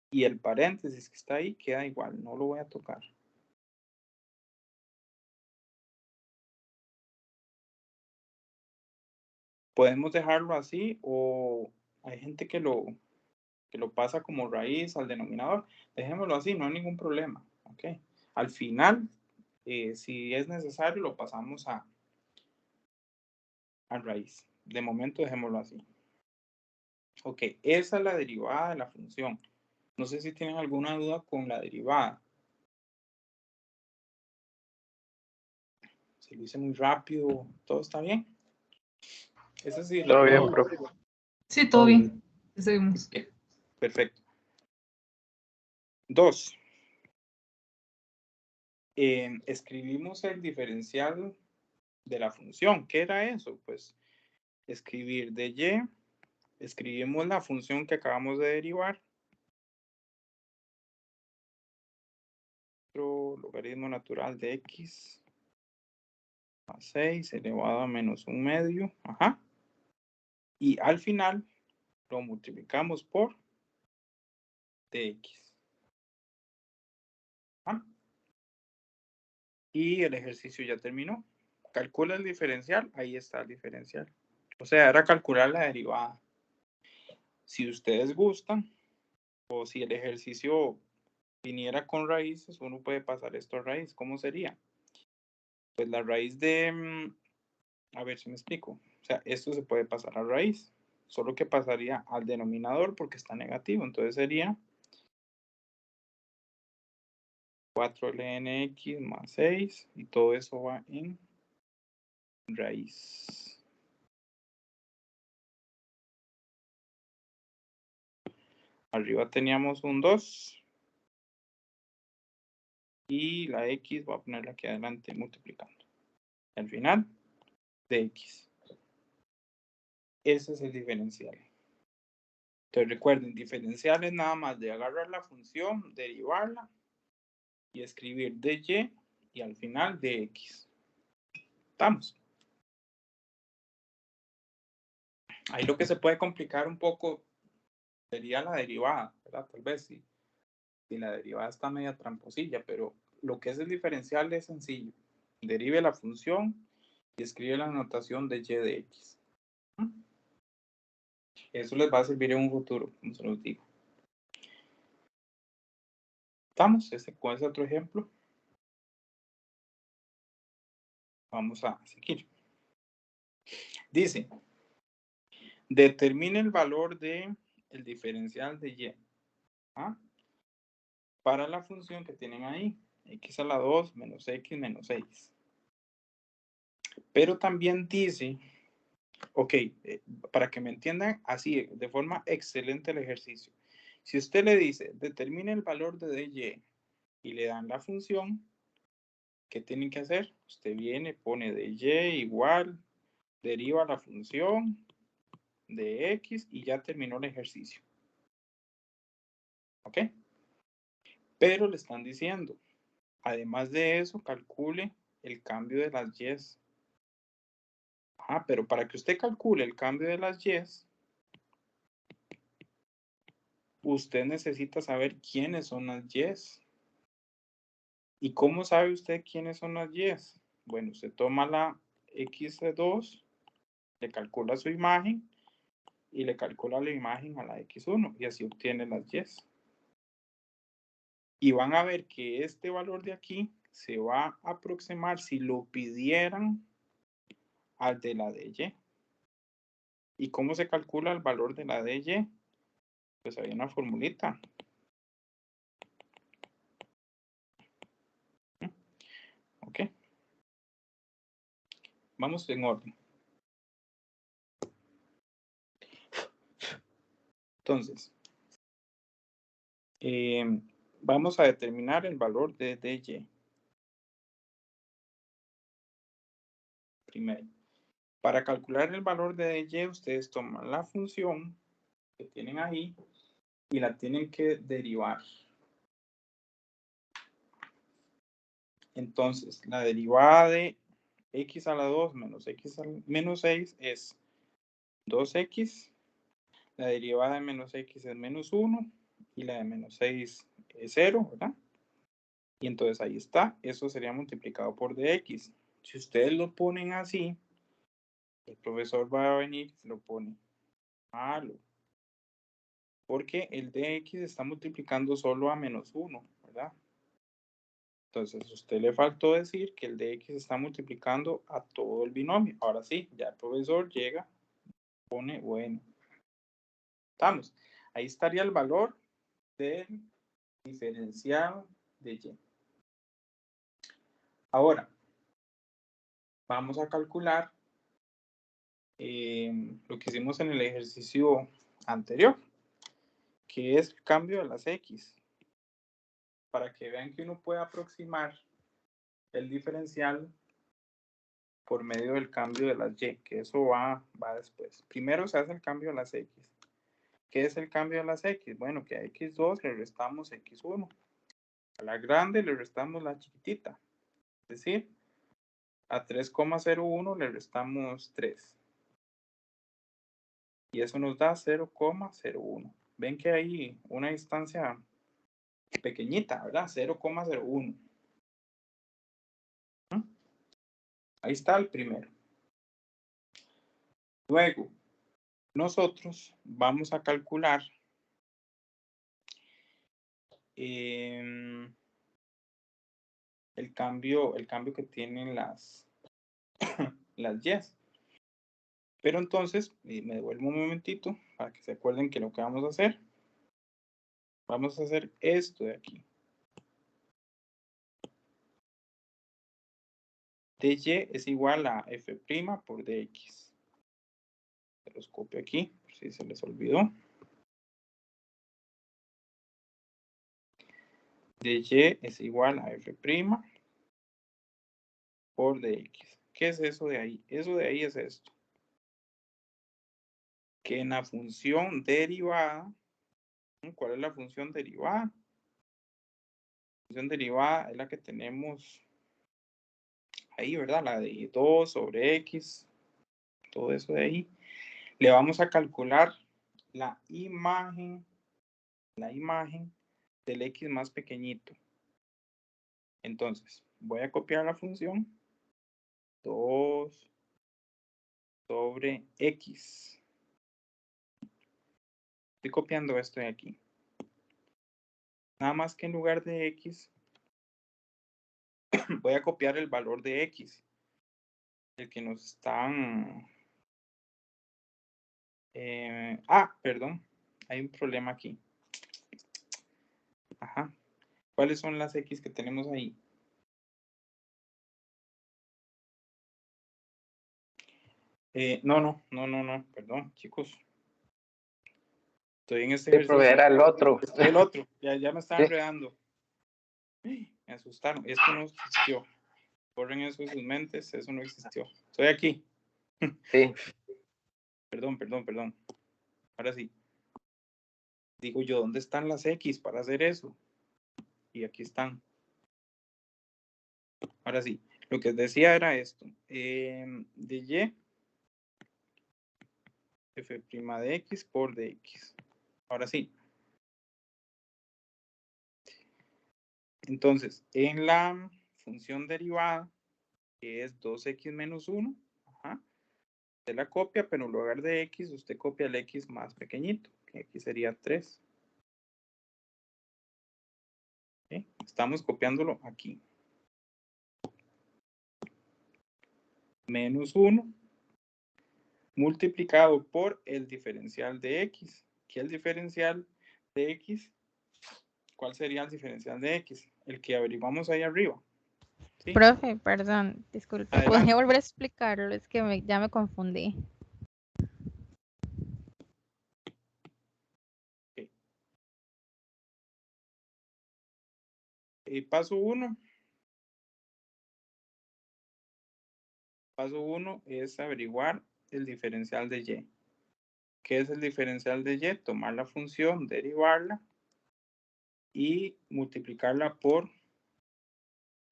Y el paréntesis que está ahí queda igual, no lo voy a tocar. Podemos dejarlo así o hay gente que lo pasa como raíz al denominador. Dejémoslo así, no hay ningún problema. ¿Okay? Al final, si es necesario, lo pasamos a raíz. De momento, dejémoslo así. Ok, esa es la derivada de la función. No sé si tienen alguna duda con la derivada. Si lo hice muy rápido, ¿todo está bien? Esa sí. Todo bien, profe. Sí, todo bien. Seguimos. Perfecto. 2. Escribimos el diferencial de la función. ¿Qué era eso? Pues escribir de y, escribimos la función que acabamos de derivar. Logaritmo natural de x más 6 elevado a menos 1/2. Ajá. Y al final lo multiplicamos por dx. ¿Ah? Y el ejercicio ya terminó. Calcula el diferencial. Ahí está el diferencial. O sea, era calcular la derivada. Si ustedes gustan, o si el ejercicio viniera con raíces, uno puede pasar esto a raíz. ¿Cómo sería? Pues la raíz de... A ver si me explico. O sea, esto se puede pasar a raíz. Solo que pasaría al denominador porque está negativo. Entonces sería 4lnx más 6. Y todo eso va en raíz. Arriba teníamos un 2. Y la x voy a ponerla aquí adelante multiplicando. Al final, dx. Ese es el diferencial. Entonces recuerden, diferencial es nada más de agarrar la función, derivarla y escribir dy y al final dx. ¿Estamos? Ahí lo que se puede complicar un poco sería la derivada, ¿verdad? Tal vez si la derivada está media tramposilla, pero lo que es el diferencial es sencillo. Derive la función y escribe la notación de y de x. Eso les va a servir en un futuro, como se los digo. ¿Estamos? Con ese otro ejemplo. Vamos a seguir. Dice, determine el valor del diferencial de y. ¿Ah? Para la función que tienen ahí, x a la 2 menos x menos 6. Pero también dice, ok, para que me entiendan así, de forma excelente el ejercicio. Si usted le dice, determine el valor de dy y le dan la función, ¿qué tienen que hacer? Usted viene, pone dy igual, deriva la función de x y ya terminó el ejercicio. ¿Ok? Pero le están diciendo, además de eso, calcule el cambio de las y. Pero para que usted calcule el cambio de las y, usted necesita saber quiénes son las y. ¿Y cómo sabe usted quiénes son las y? Bueno, usted toma la x de 2, le calcula su imagen y le calcula la imagen a la x1 y así obtiene las y. Y van a ver que este valor de aquí se va a aproximar si lo pidieran al de la dy. ¿Y cómo se calcula el valor de la dy? Pues hay una formulita. ¿Ok? Vamos en orden. Entonces, vamos a determinar el valor de dy. Primero, para calcular el valor de dy, ustedes toman la función que tienen ahí y la tienen que derivar. Entonces, la derivada de x a la 2 menos x a menos 6 es 2x. La derivada de menos x es menos 1 y la de menos 6 es 0, ¿verdad? Y entonces ahí está, eso sería multiplicado por dx. Si ustedes lo ponen así, el profesor va a venir y se lo pone malo. Porque el dx está multiplicando solo a menos 1, ¿verdad? Entonces, a usted le faltó decir que el dx está multiplicando a todo el binomio. Ahora sí, ya el profesor llega, pone bueno. Estamos. Ahí estaría el valor del diferencial de y. Ahora, vamos a calcular lo que hicimos en el ejercicio anterior, que es el cambio de las x. Para que vean que uno puede aproximar el diferencial por medio del cambio de las y, que eso va después. Primero se hace el cambio de las x. ¿Qué es el cambio de las x? Bueno, que a x2 le restamos x1. A la grande le restamos la chiquitita. Es decir, a 3,01 le restamos 3. Y eso nos da 0,01. Ven que hay una distancia pequeñita, ¿verdad? 0,01. Ahí está el primero. Luego, nosotros vamos a calcular el cambio que tienen las yes. Pero entonces, me devuelvo un momentito para que se acuerden que lo que vamos a hacer esto de aquí. dy es igual a f' por dx. Se los copio aquí, por si se les olvidó. dy es igual a f' por dx. ¿Qué es eso de ahí? Eso de ahí es esto. Que en la función derivada, ¿cuál es la función derivada? La función derivada es la que tenemos ahí, ¿verdad? La de 2 sobre x, todo eso de ahí. Le vamos a calcular la imagen del x más pequeñito. Entonces, voy a copiar la función 2 sobre x. Estoy copiando esto de aquí. Nada más que en lugar de x, voy a copiar el valor de x. El que nos están... perdón. Hay un problema aquí. Ajá. ¿Cuáles son las x que tenemos ahí? No, perdón, chicos. Estoy en este ejercicio. Era el otro. El otro, ya me estaba Sí. enredando. Me asustaron, esto no existió. Borren eso de sus mentes, eso no existió. Estoy aquí. Sí. Perdón. Ahora sí. Digo yo, ¿dónde están las X para hacer eso? Y aquí están. Ahora sí, lo que decía era esto. De Y, f' de X por dx. Ahora sí. Entonces, en la función derivada, que es 2x menos 1, usted la copia, pero en lugar de x, usted copia el x más pequeñito, que aquí sería 3. ¿Sí? Estamos copiándolo aquí. Menos 1 multiplicado por el diferencial de x. ¿Qué es el diferencial de x? ¿Cuál sería el diferencial de x? El que averiguamos ahí arriba. ¿Sí? Profe, perdón, disculpe. Adelante. ¿Podría volver a explicarlo? Es que ya me confundí. Okay. Paso 1. Paso 1 es averiguar el diferencial de y. ¿Qué es el diferencial de y? Tomar la función, derivarla y multiplicarla por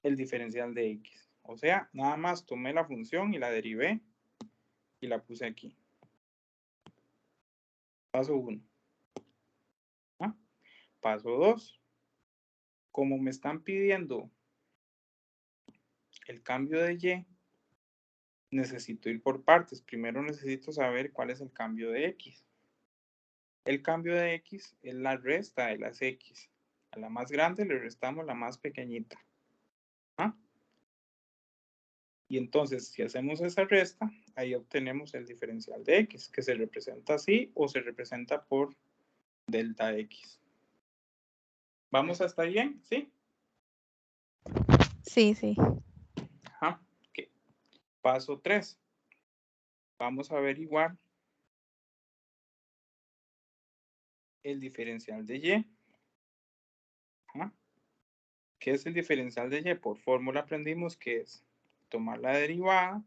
el diferencial de x. O sea, nada más tomé la función y la derivé y la puse aquí. Paso 1. Paso 2. Como me están pidiendo el cambio de Y, necesito ir por partes. Primero necesito saber cuál es el cambio de X. El cambio de X es la resta de las X. A la más grande le restamos la más pequeñita. Y entonces, si hacemos esa resta, ahí obtenemos el diferencial de X, que se representa así o se representa por delta X. ¿Vamos hasta bien? ¿Sí? Sí, sí. Okay. Paso 3. Vamos a averiguar el diferencial de Y. ¿Qué es el diferencial de Y? Por fórmula aprendimos que es tomar la derivada,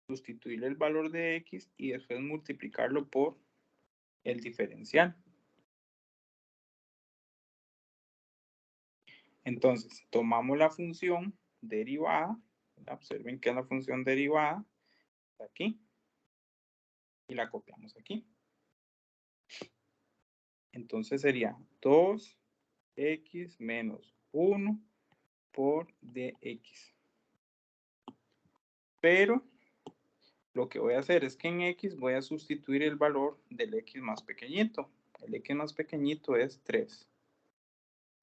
sustituir el valor de X y después multiplicarlo por el diferencial. Entonces, tomamos la función derivada, observen que es la función derivada, aquí, y la copiamos aquí. Entonces sería 2x menos 1 por dx. Pero lo que voy a hacer es que en x voy a sustituir el valor del x más pequeñito. El x más pequeñito es 3,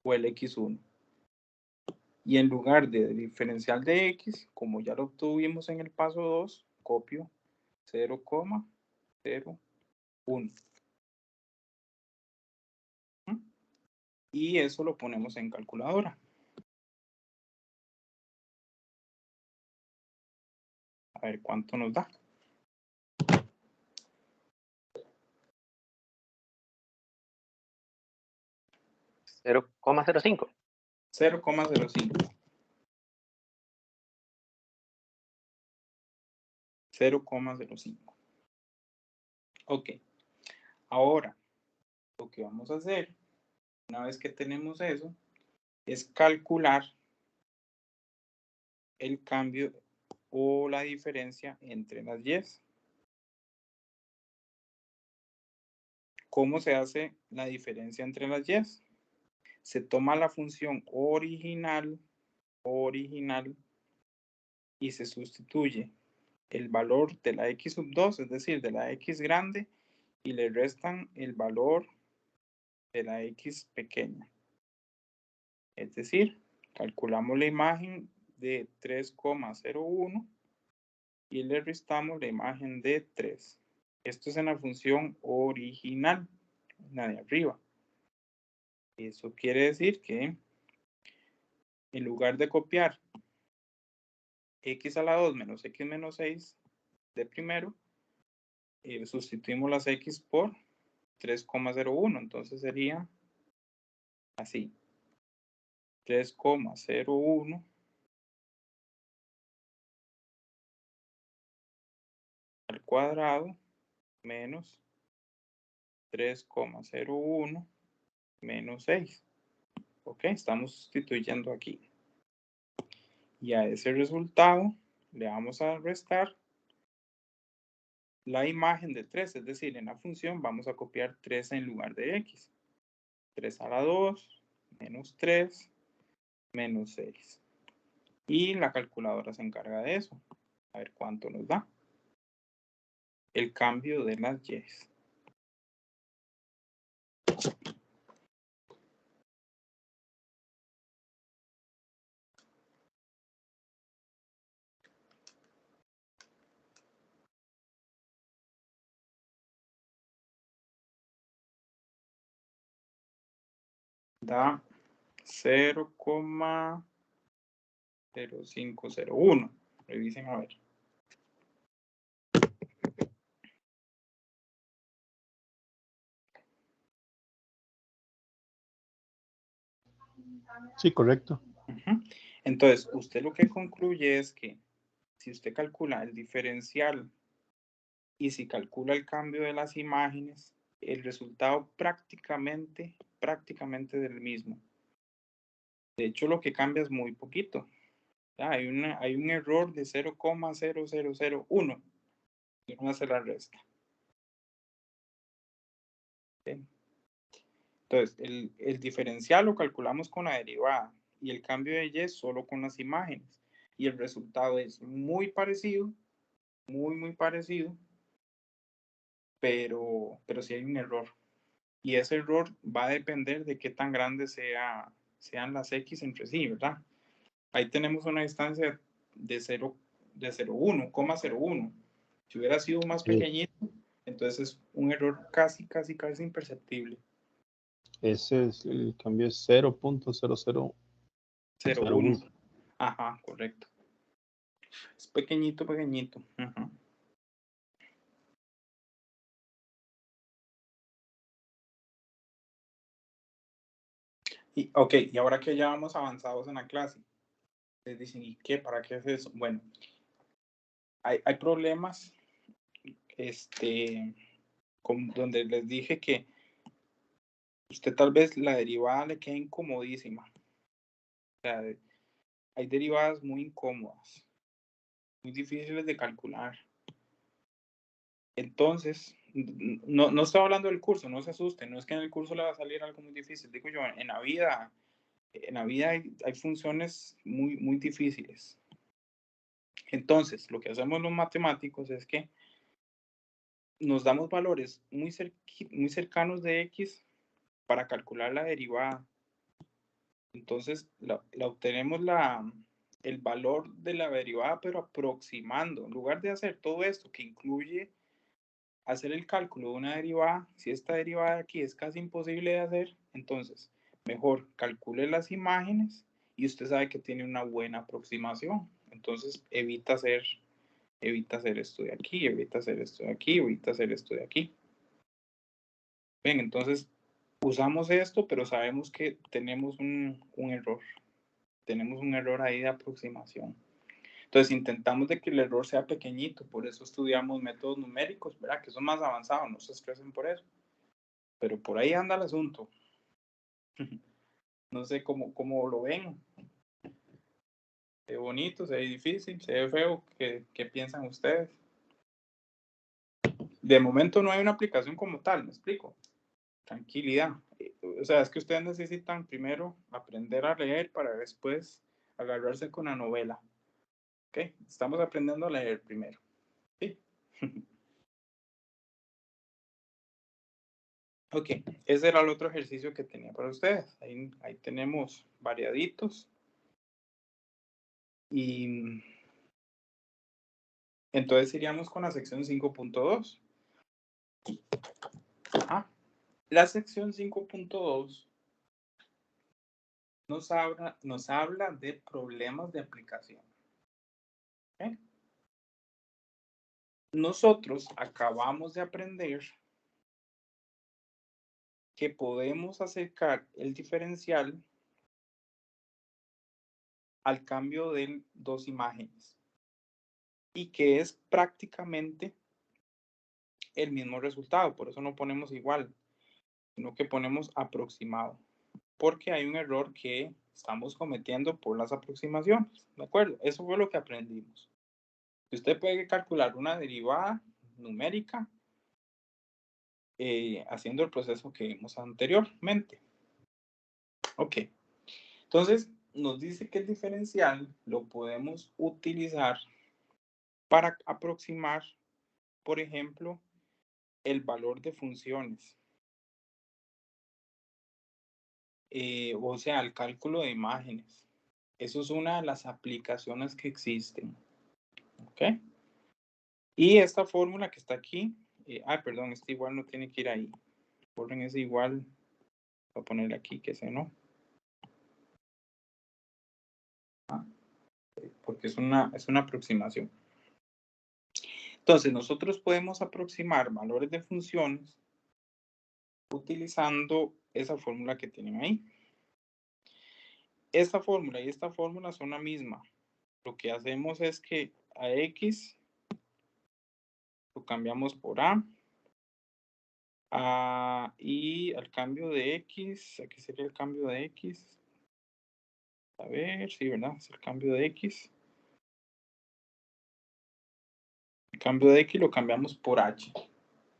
o el x1. Y en lugar de diferencial de x, como ya lo obtuvimos en el paso 2, copio 0,01. Y eso lo ponemos en calculadora. A ver cuánto nos da. 0,05. 0,05. 0,05. Ok. Ahora, lo que vamos a hacer, una vez que tenemos eso, es calcular el cambio o la diferencia entre las Y's. ¿Cómo se hace la diferencia entre las Y's? Se toma la función original y se sustituye el valor de la x sub 2, es decir, de la x grande, y le restan el valor de la x pequeña. Es decir, calculamos la imagen de 3,01 y le restamos la imagen de 3. Esto es en la función original, la de arriba. Eso quiere decir que en lugar de copiar x a la 2 menos x menos 6 de primero, sustituimos las x por 3,01. Entonces sería así. 3,01 al cuadrado menos 3,01 menos 6. Ok, estamos sustituyendo aquí. Y a ese resultado le vamos a restar la imagen de 3, es decir, en la función vamos a copiar 3 en lugar de x. 3 a la 2 menos 3 menos 6. Y la calculadora se encarga de eso. A ver cuánto nos da. El cambio de las Y's. Da 0,0501. Revisen a ver. Sí, correcto. Entonces, usted lo que concluye es que si usted calcula el diferencial y si calcula el cambio de las imágenes, el resultado prácticamente del mismo. De hecho, lo que cambia es muy poquito. Hay un error de 0,0001 y uno hace la resta. ¿sí? Entonces, el diferencial lo calculamos con la derivada y el cambio de y solo con las imágenes. Y el resultado es muy parecido, muy parecido, pero sí hay un error. Y ese error va a depender de qué tan grandes sean las x entre sí, ¿verdad? Ahí tenemos una distancia de 0,01. Si hubiera sido más pequeñito, entonces es un error casi imperceptible. Ese es el cambio es 0.0001. 0,1. Ajá, correcto. Es pequeñito. Ajá. Y ahora que ya vamos avanzados en la clase, les dicen, ¿y qué? ¿Para qué es eso? Bueno, hay problemas donde les dije que usted tal vez la derivada le queda incomodísima. O sea, hay derivadas muy incómodas, muy difíciles de calcular. Entonces, no estoy hablando del curso, no se asusten, no es que en el curso le va a salir algo muy difícil. Digo yo, en la vida hay funciones muy difíciles. Entonces, lo que hacemos los matemáticos es que nos damos valores muy cercanos de x para calcular la derivada. Entonces, obtenemos el valor de la derivada, pero aproximando. En lugar de hacer todo esto que incluye hacer el cálculo de una derivada, si esta derivada de aquí es casi imposible de hacer, entonces mejor calcule las imágenes y usted sabe que tiene una buena aproximación. Entonces evita hacer esto de aquí, evita hacer esto de aquí, evita hacer esto de aquí. Bien, entonces usamos esto, pero sabemos que tenemos un error. Tenemos un error ahí de aproximación. Entonces intentamos de que el error sea pequeñito, por eso estudiamos métodos numéricos, ¿verdad? Que son más avanzados, no se estresen por eso. Pero por ahí anda el asunto. No sé cómo lo ven. Se ve bonito, se ve difícil, se ve feo. ¿Qué piensan ustedes? De momento no hay una aplicación como tal, ¿me explico? Tranquilidad. O sea, es que ustedes necesitan primero aprender a leer para después agarrarse con la novela. ¿Ok? Estamos aprendiendo a leer primero. ¿Sí? Ok, ese era el otro ejercicio que tenía para ustedes. Ahí tenemos variaditos. Y entonces iríamos con la sección 5.2. La sección 5.2 nos habla de problemas de aplicación. ¿Okay? Nosotros acabamos de aprender que podemos acercar el diferencial al cambio de dos imágenes y que es prácticamente el mismo resultado. Por eso no ponemos igual, sino que ponemos aproximado, porque hay un error que estamos cometiendo por las aproximaciones. ¿De acuerdo? Eso fue lo que aprendimos. Usted puede calcular una derivada numérica haciendo el proceso que vimos anteriormente. Ok. Entonces, nos dice que el diferencial lo podemos utilizar para aproximar, por ejemplo, el valor de funciones. O sea, el cálculo de imágenes. Eso es una de las aplicaciones que existen. ¿Ok? Y esta fórmula que está aquí, perdón, este igual no tiene que ir ahí. Borren ese igual, voy a ponerle aquí que ese no. Porque es una aproximación. Entonces, nosotros podemos aproximar valores de funciones utilizando esa fórmula que tienen ahí. Esta fórmula y esta fórmula son la misma. Lo que hacemos es que a x lo cambiamos por a. Y al cambio de x, aquí sería el cambio de x. A ver, sí, ¿verdad? Es el cambio de x. El cambio de x lo cambiamos por h.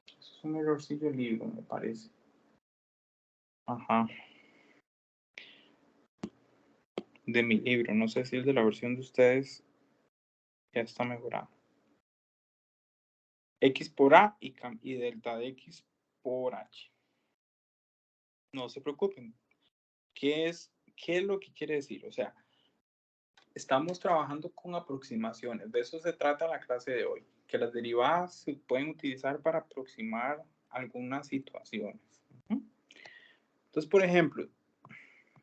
Eso es un errorcillo libro, me parece. Ajá. De mi libro. No sé si el de la versión de ustedes ya está mejorado. X por A y delta de X por H. No se preocupen. ¿Qué es lo que quiere decir? O sea, estamos trabajando con aproximaciones. De eso se trata la clase de hoy. Que las derivadas se pueden utilizar para aproximar algunas situaciones. Entonces, por ejemplo,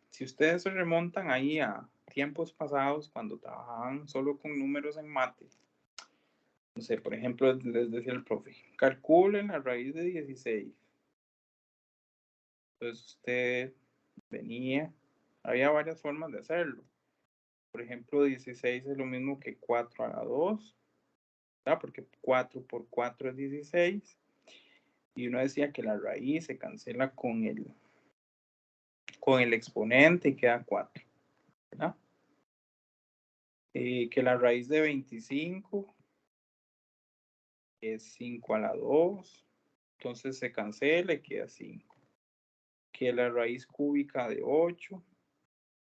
si ustedes se remontan ahí a tiempos pasados cuando trabajaban solo con números en mate, no sé, por ejemplo, les decía el profe, calculen la raíz de 16. Entonces usted venía, había varias formas de hacerlo. Por ejemplo, 16 es lo mismo que 4 a la 2, ¿verdad? Porque 4 por 4 es 16. Y uno decía que la raíz se cancela con el exponente y queda 4, ¿verdad? Que la raíz de 25 es 5 a la 2, entonces se cancela y queda 5. Que la raíz cúbica de 8,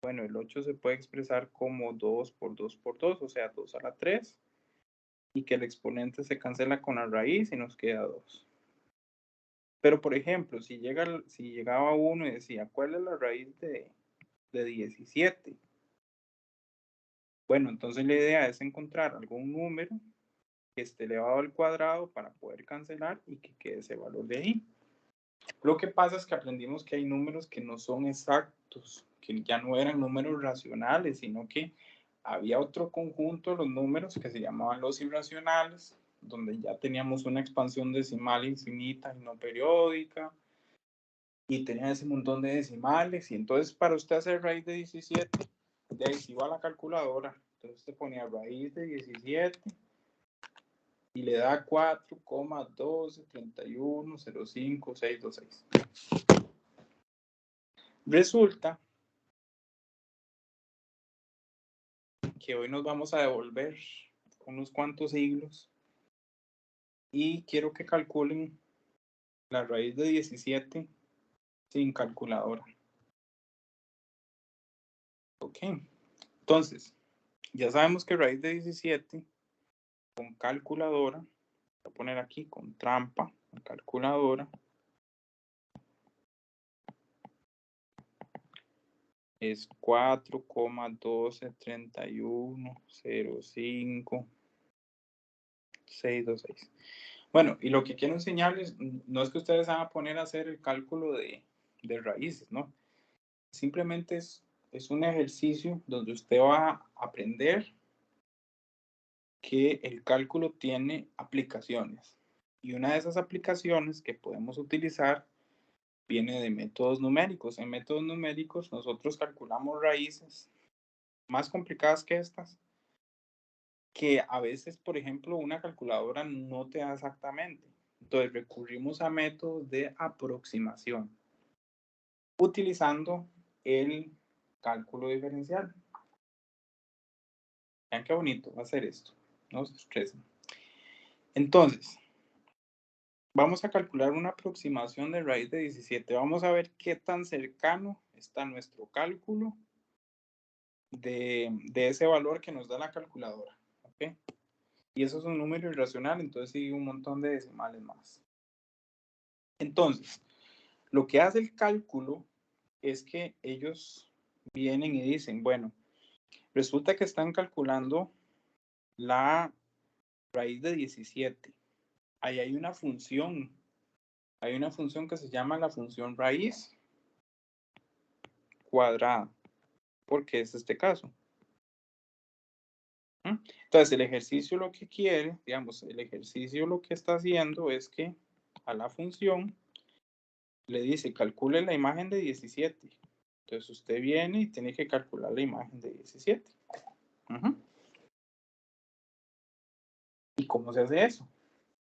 bueno, el 8 se puede expresar como 2 por 2 por 2, o sea, 2 a la 3, y que el exponente se cancela con la raíz y nos queda 2. Pero, por ejemplo, si llegaba uno y decía, ¿cuál es la raíz de 17? Bueno, entonces la idea es encontrar algún número que esté elevado al cuadrado para poder cancelar y que quede ese valor de ahí. Lo que pasa es que aprendimos que hay números que no son exactos, que ya no eran números racionales, sino que había otro conjunto de los números que se llamaban los irracionales, donde ya teníamos una expansión decimal infinita y no periódica, y tenía ese montón de decimales, y entonces para usted hacer raíz de 17, de ahí se iba a la calculadora, entonces usted ponía raíz de 17, y le da 4,123105,626. Resulta que hoy nos vamos a devolver unos cuantos siglos y quiero que calculen la raíz de 17 sin calculadora. Ok, entonces ya sabemos que raíz de 17 con calculadora, voy a poner aquí con trampa, con calculadora, es 4,123105,626. Bueno, y lo que quiero enseñarles no es que ustedes van a poner a hacer el cálculo de raíces, ¿no? Simplemente es un ejercicio donde usted va a aprender que el cálculo tiene aplicaciones. Y una de esas aplicaciones que podemos utilizar viene de métodos numéricos. En métodos numéricos nosotros calculamos raíces más complicadas que estas, que a veces, por ejemplo, una calculadora no te da exactamente. Entonces recurrimos a métodos de aproximación utilizando el cálculo diferencial. Vean qué bonito va a ser esto. No se estresen. Entonces, vamos a calcular una aproximación de raíz de 17. Vamos a ver qué tan cercano está nuestro cálculo de ese valor que nos da la calculadora. ¿Okay? Y eso es un número irracional, entonces sigue un montón de decimales más. Entonces, lo que hace el cálculo es que ellos vienen y dicen, bueno, resulta que están calculando la raíz de 17. Ahí hay una función que se llama la función raíz cuadrada, porque es este caso. Entonces, el ejercicio lo que quiere, digamos, el ejercicio lo que está haciendo es que a la función le dice, calcule la imagen de 17. Entonces, usted viene y tiene que calcular la imagen de 17. ¿Y cómo se hace eso?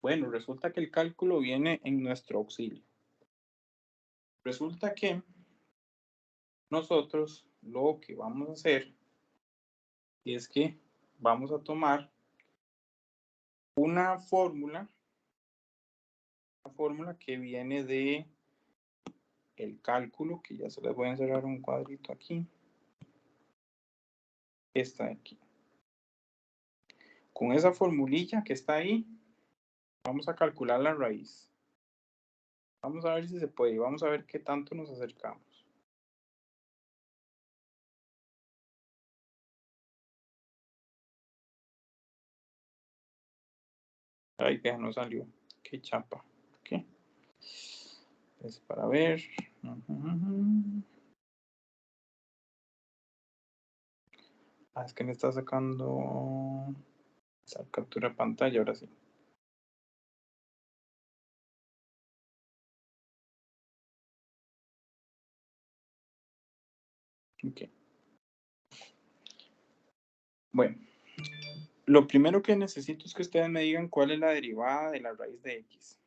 Bueno, resulta que el cálculo viene en nuestro auxilio. Resulta que nosotros lo que vamos a hacer es que vamos a tomar una fórmula que viene de el cálculo, que ya se les voy a encerrar un cuadrito aquí. Esta de aquí. Con esa formulilla que está ahí, vamos a calcular la raíz. Vamos a ver si se puede y vamos a ver qué tanto nos acercamos. Ay, que no salió. Qué chapa. ¿Qué? Es para ver. Ah, es que me está sacando esa captura de pantalla, ahora sí. Ok. Bueno, lo primero que necesito es que ustedes me digan cuál es la derivada de la raíz de x.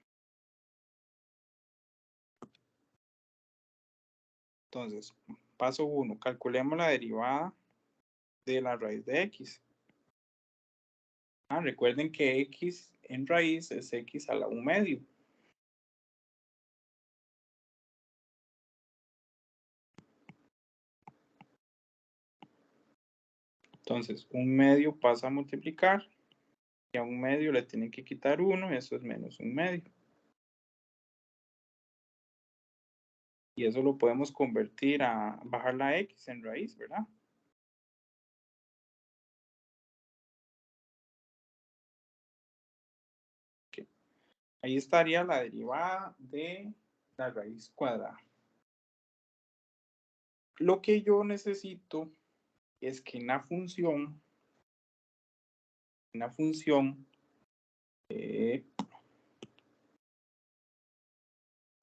Entonces, paso 1, calculemos la derivada de la raíz de x. Recuerden que x en raíz es x a la 1/2. Entonces, 1/2 pasa a multiplicar y a 1/2 le tienen que quitar 1, eso es menos 1/2. Y eso lo podemos convertir a bajar la x en raíz, ¿verdad? Okay. Ahí estaría la derivada de la raíz cuadrada. Lo que yo necesito es que en la función,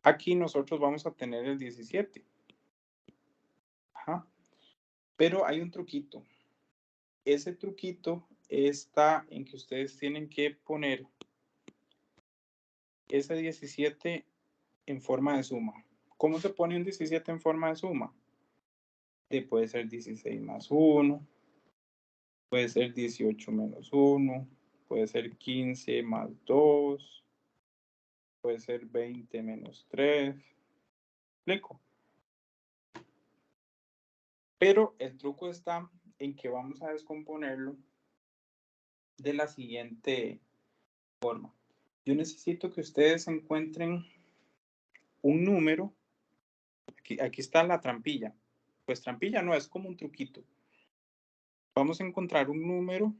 aquí nosotros vamos a tener el 17. Ajá. Pero hay un truquito. Ese truquito está en que ustedes tienen que poner ese 17 en forma de suma. ¿Cómo se pone un 17 en forma de suma? Puede ser 16 más 1, puede ser 18 menos 1, puede ser 15 más 2, puede ser 20 menos 3. ¿Explico? Pero el truco está en que vamos a descomponerlo de la siguiente forma. Yo necesito que ustedes encuentren un número. Aquí está la trampilla. Pues trampilla no, es como un truquito. Vamos a encontrar un número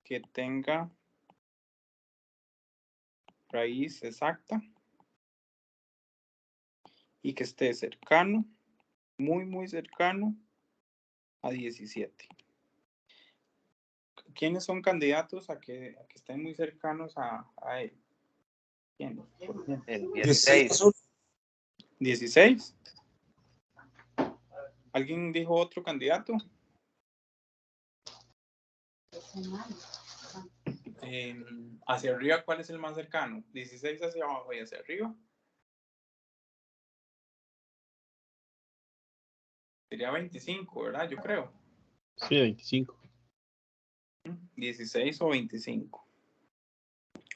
que tenga raíz exacta y que esté cercano, muy cercano a 17. ¿Quiénes son candidatos a que estén muy cercanos a él? ¿Quién? El 16. 16. ¿Alguien dijo otro candidato? Hacia arriba, ¿cuál es el más cercano? 16 hacia abajo y hacia arriba. Sería 25, ¿verdad? Yo creo. Sí, 25. 16 o 25.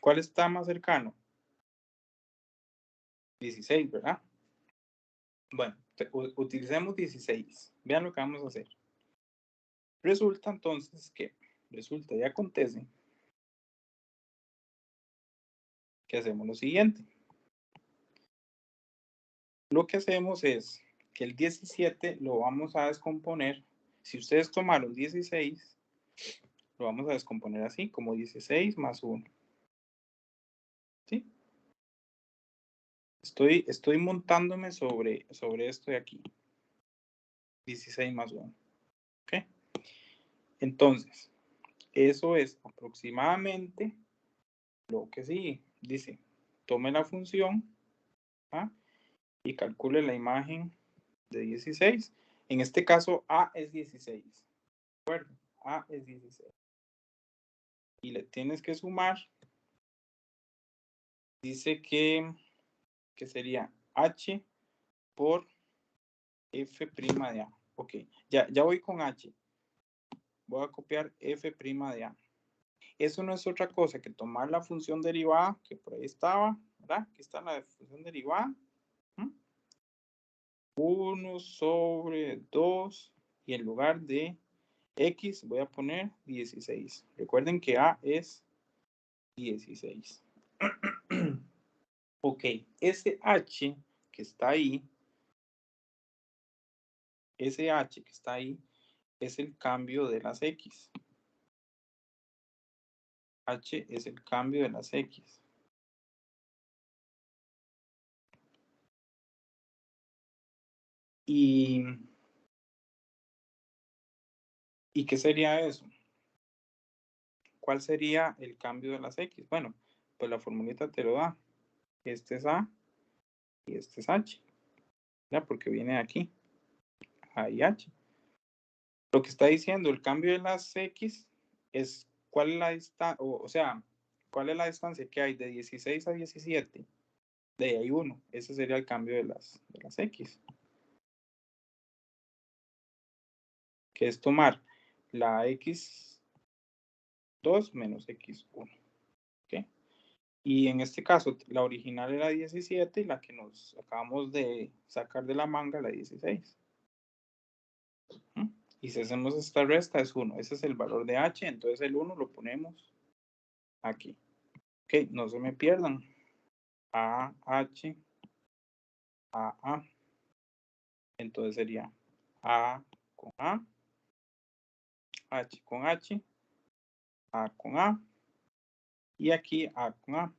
¿Cuál está más cercano? 16, ¿verdad? Bueno, utilicemos 16. Vean lo que vamos a hacer. Resulta entonces que, y acontece que hacemos lo siguiente. Lo que hacemos es que el 17 lo vamos a descomponer. Si ustedes tomaron 16, lo vamos a descomponer así, como 16 más 1. ¿Sí? Estoy montándome sobre esto de aquí. 16 más 1. ¿Ok? Entonces, eso es aproximadamente lo que sigue. Dice, tome la función y calcule la imagen de 16. En este caso, A es 16. ¿De acuerdo? A es 16. Y le tienes que sumar. Dice que sería H por F' de A. Ok, ya voy con H. Voy a copiar F' de A. Eso no es otra cosa que tomar la función derivada, que por ahí estaba, ¿verdad? Aquí está la función derivada. 1 sobre 2 y en lugar de X voy a poner 16. Recuerden que A es 16. Ok, ese H que está ahí, es el cambio de las X. H es el cambio de las X. ¿Y qué sería eso? ¿Cuál sería el cambio de las X? Bueno, pues la formulita te lo da. Este es A y este es H. ¿Ya? Porque viene de aquí. A y H. Lo que está diciendo el cambio de las X es cuál es la distancia, o sea, cuál es la distancia que hay de 16 a 17. De ahí hay 1. Ese sería el cambio de las X. Que es tomar la X2 menos X1. ¿Ok? Y en este caso, la original era 17 y la que nos acabamos de sacar de la manga, la 16. Y si hacemos esta resta es 1. Ese es el valor de H, entonces el 1 lo ponemos aquí. Ok, no se me pierdan. A, H, A. Entonces sería A con A, H con H, A con A, y aquí A con A.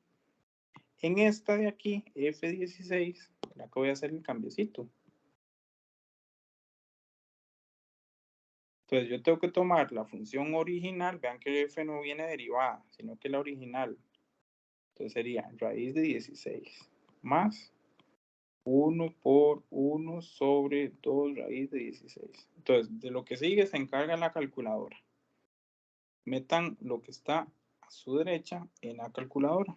En esta de aquí, F16, la que voy a hacer el cambiecito. Entonces yo tengo que tomar la función original, vean que F no viene derivada, sino que la original. Entonces sería raíz de 16 más 1 por 1 sobre 2 raíz de 16. Entonces, de lo que sigue se encarga la calculadora. Metan lo que está a su derecha en la calculadora.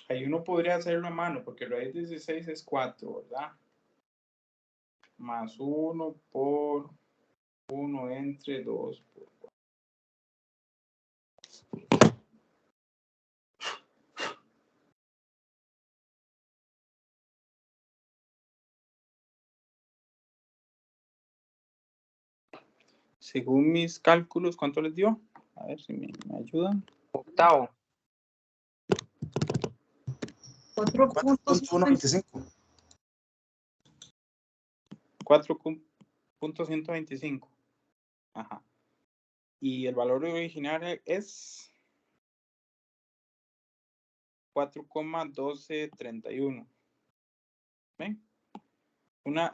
Ahí uno podría hacerlo a mano, porque raíz de 16 es 4, ¿verdad? Más 1 por 1 entre 2 por 4. Según mis cálculos, ¿cuánto les dio? A ver si me ayudan. Octavo. 4.125. 4.125. Ajá. Y el valor original es 4,1231. ¿Ven?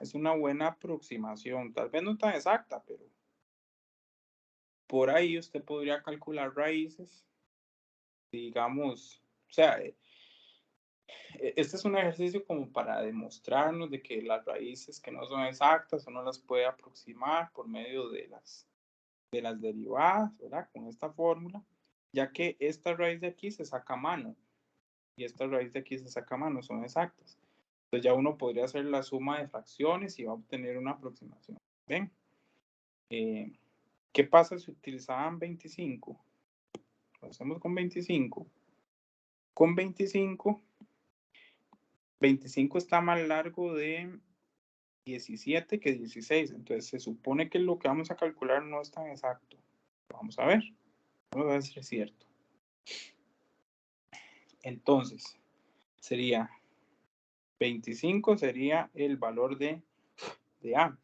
Es una buena aproximación. Tal vez no tan exacta, pero por ahí usted podría calcular raíces. Digamos, o sea, este es un ejercicio como para demostrarnos de que las raíces que no son exactas uno las puede aproximar por medio de las derivadas, ¿verdad? Con esta fórmula, ya que esta raíz de aquí se saca a mano y esta raíz de aquí se saca a mano, son exactas. Entonces ya uno podría hacer la suma de fracciones y va a obtener una aproximación. ¿Ven? ¿Qué pasa si utilizaban 25? Lo hacemos con 25. Con 25 está más largo de 17 que 16. Entonces se supone que lo que vamos a calcular no es tan exacto. Vamos a ver. Vamos a ver si es cierto. Entonces, sería 25 sería el valor de A.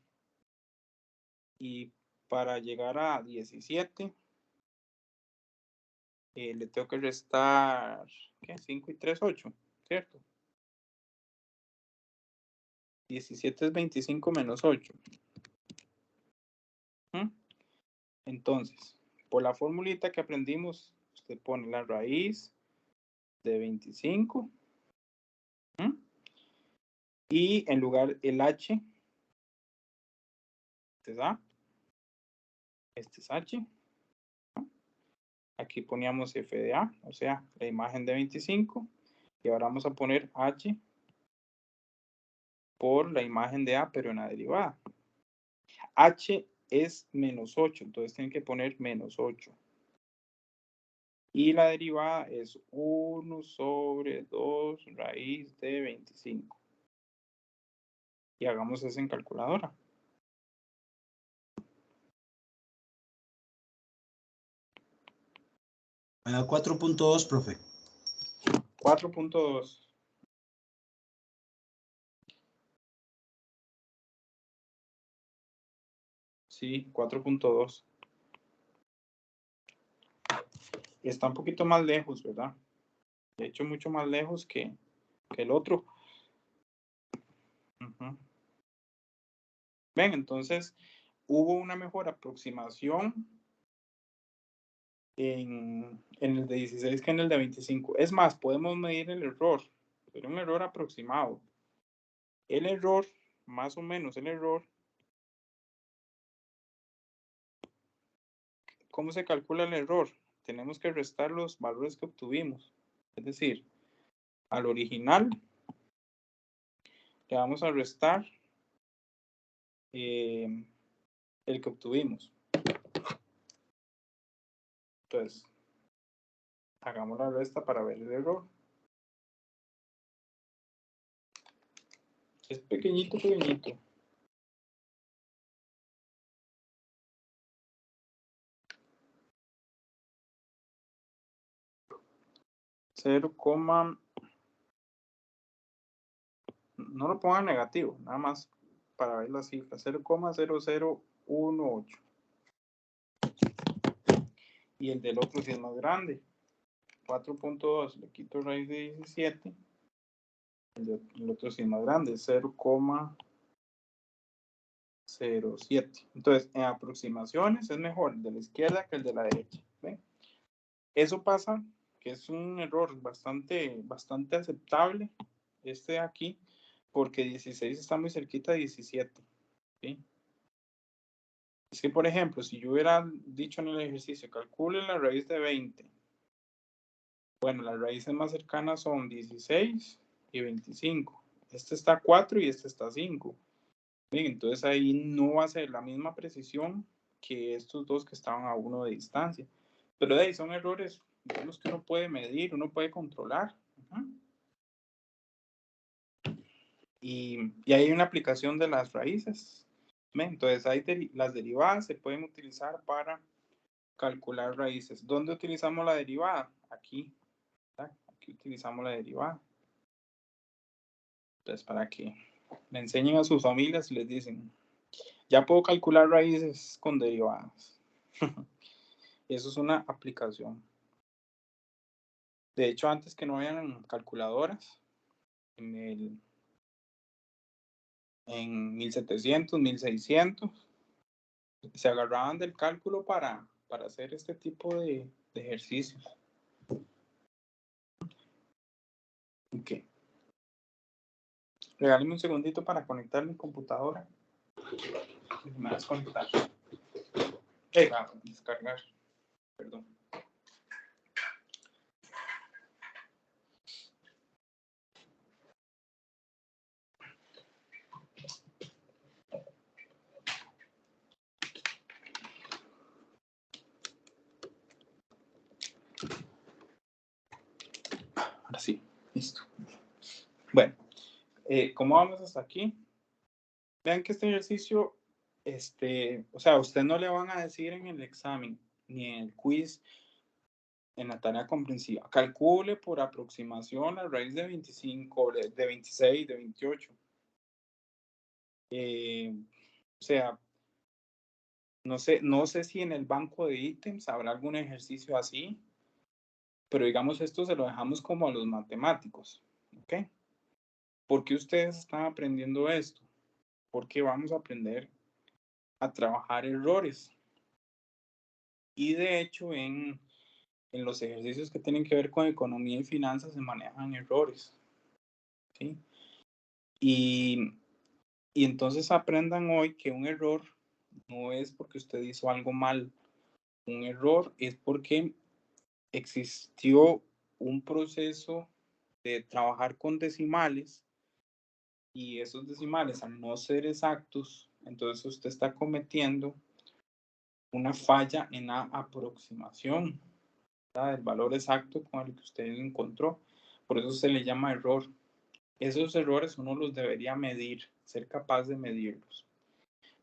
Y para llegar a 17, le tengo que restar, ¿qué? 5 y 3, 8, ¿cierto? 17 es 25 menos 8. Entonces, por la formulita que aprendimos, usted pone la raíz de 25. Y en lugar el H, este es A, este es H. Aquí poníamos F de A, o sea, la imagen de 25. Y ahora vamos a poner H por la imagen de A, pero en la derivada. H es menos 8, entonces tienen que poner menos 8. Y la derivada es 1 sobre 2 raíz de 25. Y hagamos eso en calculadora. Me da 4.2, profe. 4.2. Sí, 4.2. Está un poquito más lejos, ¿verdad? De hecho, mucho más lejos que el otro. Ven, entonces, hubo una mejor aproximación en el de 16 que en el de 25. Es más, podemos medir el error, pero un error aproximado. El error, más o menos el error, ¿cómo se calcula el error? Tenemos que restar los valores que obtuvimos. Es decir, al original le vamos a restar el que obtuvimos. Entonces, hagamos la resta para ver el error. Es pequeñito, pequeñito. No lo pongan negativo, nada más para ver la cifra. 0,0018. Y el del otro sí es más grande. 4.2, le quito raíz de 17. El otro sí es más grande, 0,07. Entonces, en aproximaciones es mejor el de la izquierda que el de la derecha. ¿Ven? Eso pasa, que es un error bastante aceptable, este de aquí, porque 16 está muy cerquita de 17. ¿Sí? Es que, por ejemplo, si yo hubiera dicho en el ejercicio, calcule la raíz de 20. Bueno, las raíces más cercanas son 16 y 25. Este está 4 y este está 5. Bien, entonces ahí no va a ser la misma precisión que estos dos que estaban a 1 de distancia. Pero de ahí son errores los que uno puede medir, uno puede controlar. Y hay una aplicación de las raíces. Entonces, las derivadas se pueden utilizar para calcular raíces. ¿Dónde utilizamos la derivada? Aquí. ¿Verdad? Aquí utilizamos la derivada. Entonces, para que le enseñen a sus familias y les dicen, ya puedo calcular raíces con derivadas. Eso es una aplicación. De hecho, antes que no habían calculadoras, en 1700, 1600, se agarraban del cálculo para hacer este tipo de ejercicios. Ok. Regáleme un segundito para conectar mi computadora. Me vas a conectar. Descargar. Perdón. Ahora sí, listo. Bueno, ¿cómo vamos hasta aquí? Vean que este ejercicio, o sea, a usted no le van a decir en el examen, ni en el quiz, en la tarea comprensiva. Calcule por aproximación la raíz de 25, de 26, de 28. O sea, no sé si en el banco de ítems habrá algún ejercicio así, pero digamos esto se lo dejamos como a los matemáticos, ¿ok? ¿Por qué ustedes están aprendiendo esto? Porque vamos a aprender a trabajar errores. Y de hecho en los ejercicios que tienen que ver con economía y finanzas se manejan errores, ¿sí? Y entonces aprendan hoy que un error no es porque usted hizo algo mal. Un error es porque existió un proceso de trabajar con decimales y esos decimales, al no ser exactos, Entonces usted está cometiendo una falla en la aproximación, ¿verdad?, del valor exacto con el que usted encontró. Por eso se le llama error. Esos errores uno los debería medir, ser capaz de medirlos.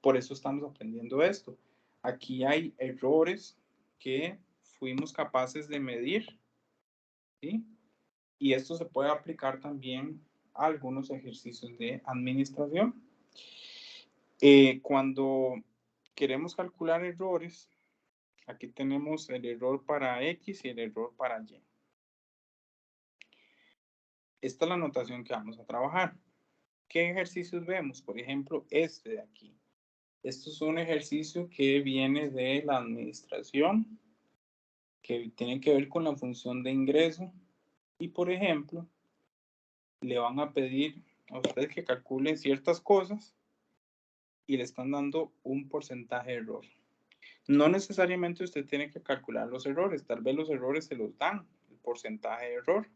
Por eso estamos aprendiendo esto. Aquí hay errores que fuimos capaces de medir, ¿sí? Y esto se puede aplicar también a algunos ejercicios de administración. Cuando queremos calcular errores, aquí tenemos el error para X y el error para Y. Esta es la notación que vamos a trabajar. ¿Qué ejercicios vemos? Por ejemplo, este de aquí. Esto es un ejercicio que viene de la administración, que tiene que ver con la función de ingreso. Y, por ejemplo, le van a pedir a usted que calcule ciertas cosas y le están dando un porcentaje de error. No necesariamente usted tiene que calcular los errores, tal vez los errores se los dan, el porcentaje de error.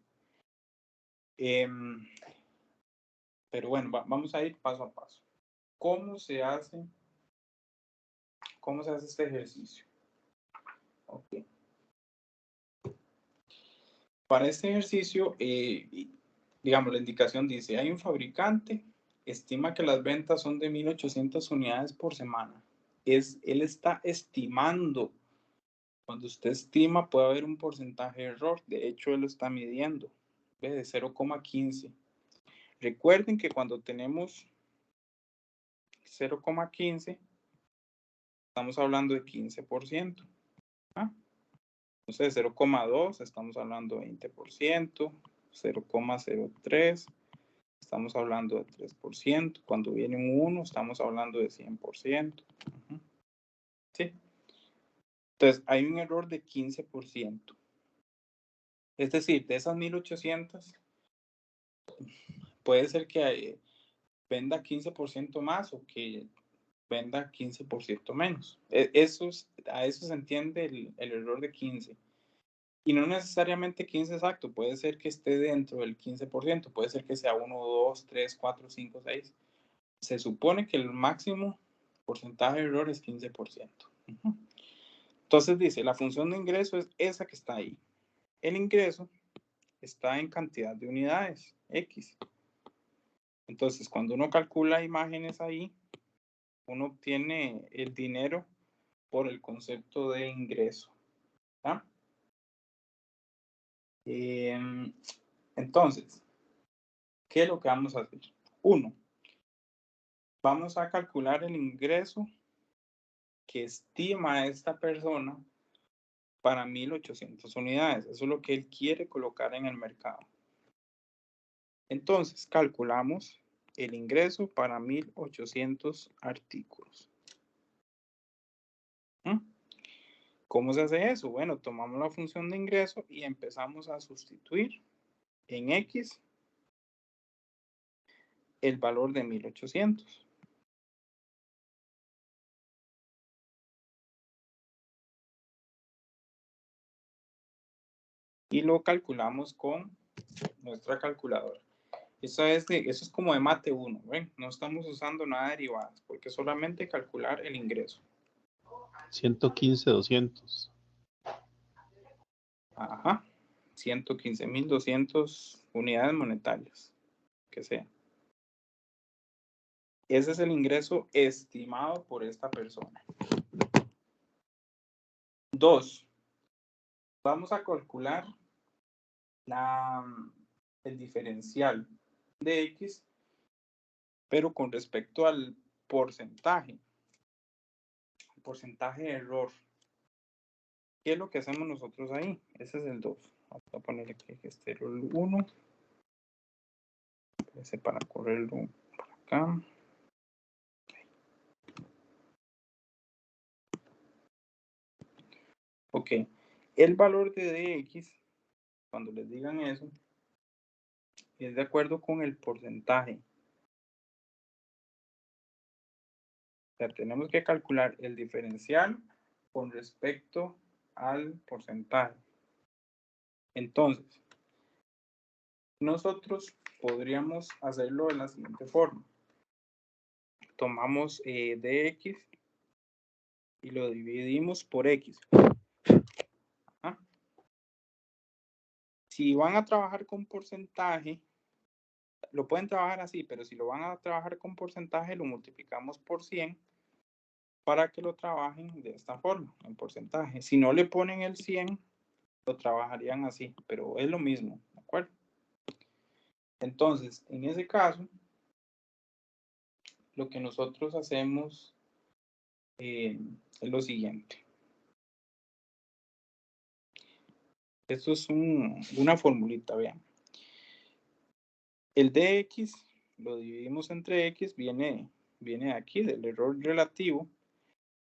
Pero bueno, vamos a ir paso a paso. ¿Cómo se hace este ejercicio? Ok. Para este ejercicio, digamos, la indicación dice, hay un fabricante, estima que las ventas son de 1,800 unidades por semana. Él está estimando. Cuando usted estima puede haber un porcentaje de error. De hecho, él lo está midiendo. ¿Ve? De 0,15. Recuerden que cuando tenemos 0,15, estamos hablando de 15%. ¿Ah? Entonces, 0,2 estamos hablando de 20%. 0,03 estamos hablando de 3%. Cuando viene un 1, estamos hablando de 100%. ¿Sí? Entonces, hay un error de 15%. Es decir, de esas 1,800, puede ser que venda 15% más o que venda 15% menos. A eso se entiende el error de 15. Y no necesariamente 15 exacto, puede ser que esté dentro del 15%, puede ser que sea 1, 2, 3, 4, 5, 6. Se supone que el máximo porcentaje de error es 15%. Entonces dice, la función de ingreso es esa que está ahí. El ingreso está en cantidad de unidades, X. Entonces, cuando uno calcula imágenes ahí, uno obtiene el dinero por el concepto de ingreso. ¿Ah? Entonces, ¿qué es lo que vamos a hacer? 1. Vamos a calcular el ingreso que estima esta persona para 1,800 unidades. Eso es lo que él quiere colocar en el mercado. Entonces, calculamos el ingreso para 1,800 artículos. ¿Cómo se hace eso? Bueno, tomamos la función de ingreso y empezamos a sustituir en X el valor de 1,800. Y lo calculamos con nuestra calculadora. Eso es como de mate 1, ¿ven? No estamos usando nada de derivadas, porque solamente calcular el ingreso. 115,200. Ajá. 115,200 unidades monetarias, que sea. Ese es el ingreso estimado por esta persona. 2. Vamos a calcular el diferencial de X, pero con respecto al porcentaje. El porcentaje de error. ¿Qué es lo que hacemos nosotros ahí? Ese es el 2. Vamos a ponerle aquí que esté el 1. Ese para correrlo para acá. Ok. El valor de dx, cuando les digan eso, es de acuerdo con el porcentaje. O sea, tenemos que calcular el diferencial con respecto al porcentaje. Entonces, nosotros podríamos hacerlo de la siguiente forma. tomamos dx y lo dividimos por x. ¿Ah? Si van a trabajar con porcentaje, lo pueden trabajar así, pero si lo van a trabajar con porcentaje, lo multiplicamos por 100 para que lo trabajen de esta forma, en porcentaje. Si no le ponen el 100, lo trabajarían así, pero es lo mismo, ¿de acuerdo? Entonces, en ese caso, lo que nosotros hacemos es lo siguiente. Esto es una formulita, vean. El dx lo dividimos entre x, viene de aquí, del error relativo.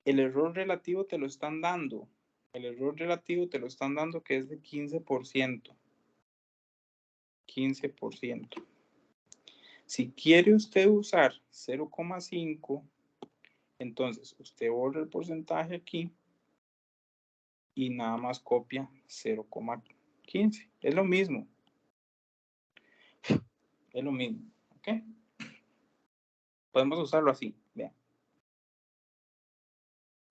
El error relativo te lo están dando. El error relativo te lo están dando que es de 15%. 15%. Si quiere usted usar 0,5, entonces usted borra el porcentaje aquí y nada más copia 0,15. Es lo mismo. Es lo mismo. ¿Ok? Podemos usarlo así. Vean.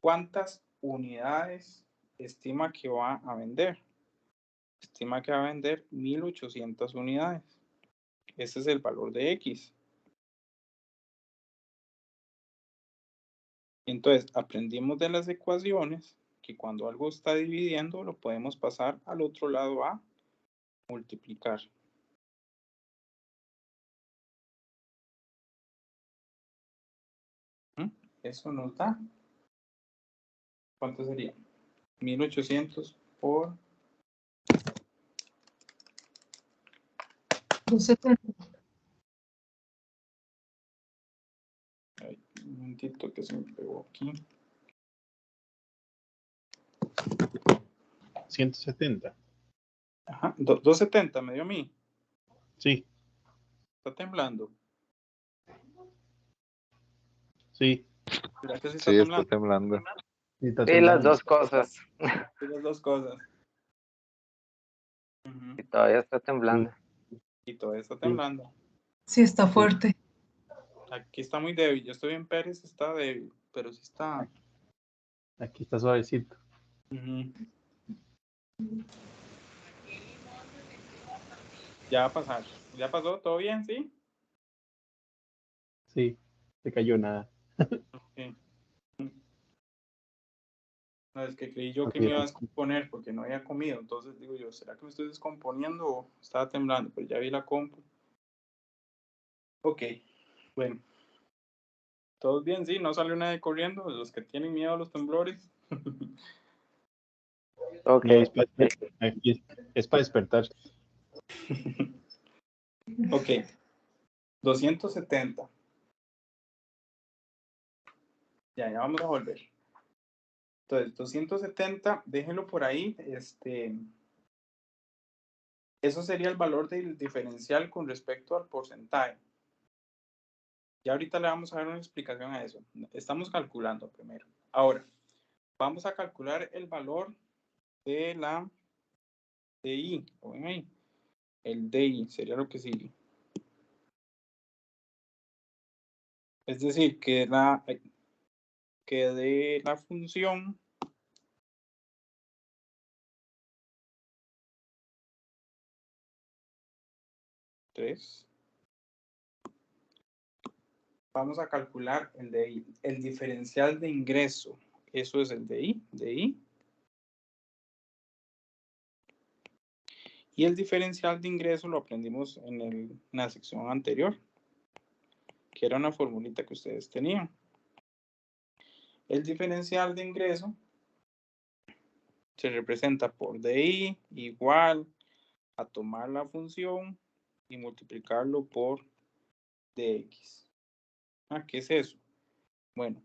¿Cuántas unidades estima que va a vender? Estima que va a vender 1800 unidades. Ese es el valor de X. Entonces, aprendimos de las ecuaciones que cuando algo está dividiendo, lo podemos pasar al otro lado a multiplicar. Eso nos da. ¿Cuánto sería? 1800 por 270. Un momentito que se me pegó aquí. 170. Ajá, 270 me dio a mí. Sí, Está temblando. sí. ¿Será que sí está Sí, temblando? está temblando. Sí, está Sí, las temblando. dos cosas. Sí, las dos cosas. Ujú. Y todavía está temblando. Y todo está temblando. Sí, está fuerte. Aquí está muy débil. Yo estoy en Pérez, está débil, pero sí está. Aquí está suavecito. Ujú. Ya va a pasar. ¿Ya pasó? ¿Todo bien? ¿Sí? Sí, se cayó nada. Sí. No, es que creí yo que Ok, me iba a descomponer porque no había comido. Entonces digo yo, ¿será que me estoy descomponiendo o estaba temblando? Pues ya vi la compu. Ok, bueno. ¿Todos bien? Sí, no salió nadie corriendo. Los que tienen miedo a los temblores. Ok. No, aquí es para despertar. Ok, 270. Ya vamos a volver. Entonces, 270, déjenlo por ahí. Eso sería el valor del diferencial con respecto al porcentaje. Ya ahorita le vamos a dar una explicación a eso. Estamos calculando primero. Ahora, vamos a calcular el valor de la DI. ¿Lo ven ahí? El DI sería lo que sigue. Es decir, que de la función vamos a calcular el DI, el diferencial de ingreso. Eso es el DI. Y el diferencial de ingreso lo aprendimos en la sección anterior, que era una formulita que ustedes tenían. El diferencial de ingreso se representa por DI igual a tomar la función y multiplicarlo por DX. ¿Qué es eso? Bueno,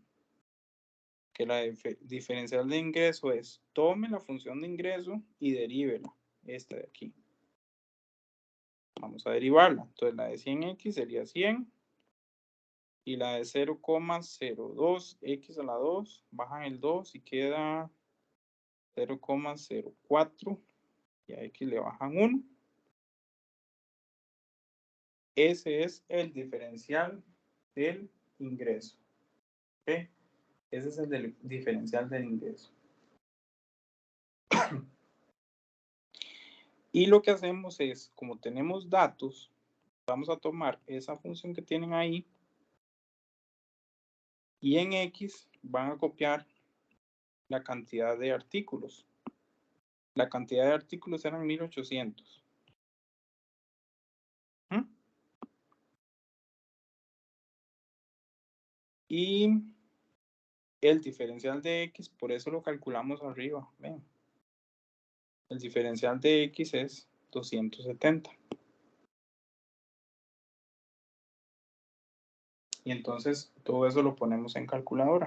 que la diferencial de ingreso es tome la función de ingreso y derívela, esta de aquí. Vamos a derivarla. Entonces la de 100x sería 100 y la de 0,02x a la 2 bajan el 2 y queda 0,04 y a x le bajan 1. Ese es el diferencial del ingreso. ¿Ok? Ese es el del diferencial del ingreso. Y lo que hacemos es, como tenemos datos, vamos a tomar esa función que tienen ahí y en X van a copiar la cantidad de artículos. La cantidad de artículos eran 1800. Y el diferencial de X, por eso lo calculamos arriba. Ven. El diferencial de X es 270. Y entonces todo eso lo ponemos en calculadora.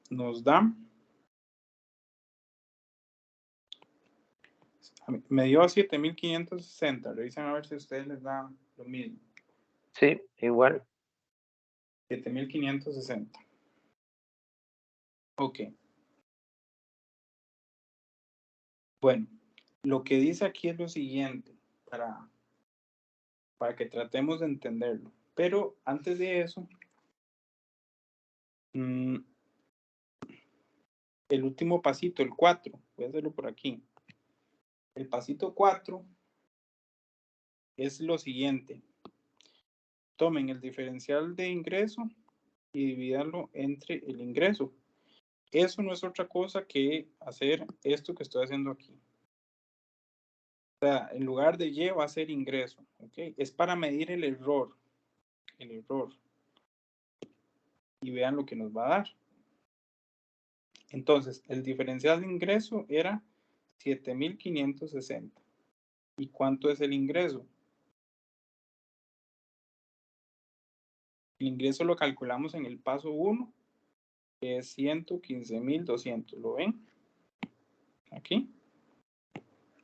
Nos da, me dio 7560. Revisen a ver si a ustedes les da lo mismo. Sí, igual. 7560. Ok. Bueno, lo que dice aquí es lo siguiente, para que tratemos de entenderlo. Pero antes de eso, el último pasito, el 4, voy a hacerlo por aquí. El pasito 4 es lo siguiente. Tomen el diferencial de ingreso y divídanlo entre el ingreso. Eso no es otra cosa que hacer esto que estoy haciendo aquí. O sea, en lugar de Y va a ser ingreso. ¿Okay? Es para medir el error. El error. Y vean lo que nos va a dar. Entonces, el diferencial de ingreso era 7560. ¿Y cuánto es el ingreso? El ingreso lo calculamos en el paso 1, que es 115.200. ¿Lo ven? Aquí.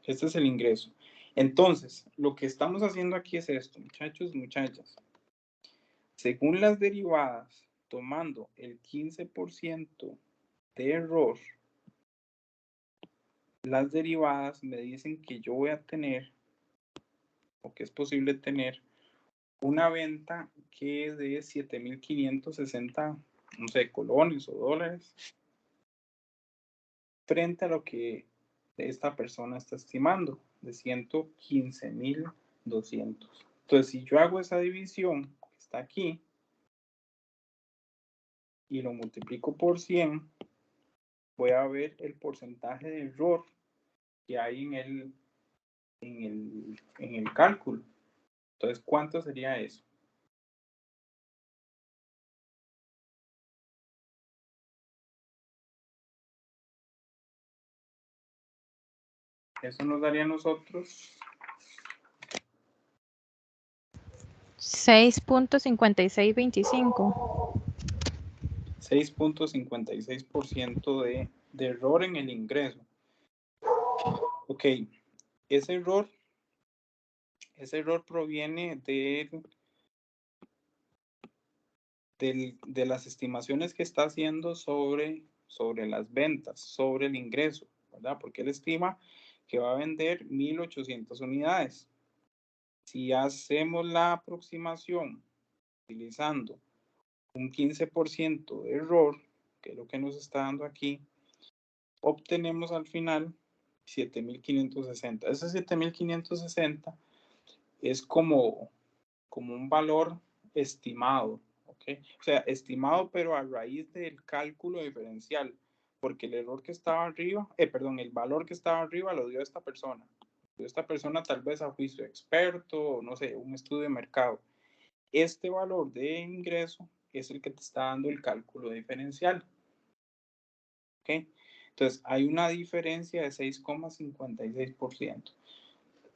Este es el ingreso. Entonces, lo que estamos haciendo aquí es esto, muchachos, muchachas. Según las derivadas, tomando el 15% de error, las derivadas me dicen que yo voy a tener, o que es posible tener, una venta que es de 7.560, no sé, colones o dólares, frente a lo que esta persona está estimando, de 115.200. Entonces, si yo hago esa división que está aquí y lo multiplico por 100, voy a ver el porcentaje de error que hay en el cálculo. Entonces, ¿cuánto sería eso? Eso nos daría a nosotros 6.5625. 6.56% de error en el ingreso. Ok, ese error proviene de las estimaciones que está haciendo sobre las ventas, sobre el ingreso, ¿verdad? Porque él estima que va a vender 1.800 unidades. Si hacemos la aproximación utilizando un 15% de error, que es lo que nos está dando aquí, obtenemos al final 7.560. Ese 7.560 es como un valor estimado, ¿ok? O sea, estimado pero a raíz del cálculo diferencial, porque el error que estaba arriba, el valor que estaba arriba lo dio esta persona. Esta persona tal vez a juicio experto, no sé, un estudio de mercado. Este valor de ingreso es el que te está dando el cálculo diferencial. ¿Ok? Entonces, hay una diferencia de 6,56%.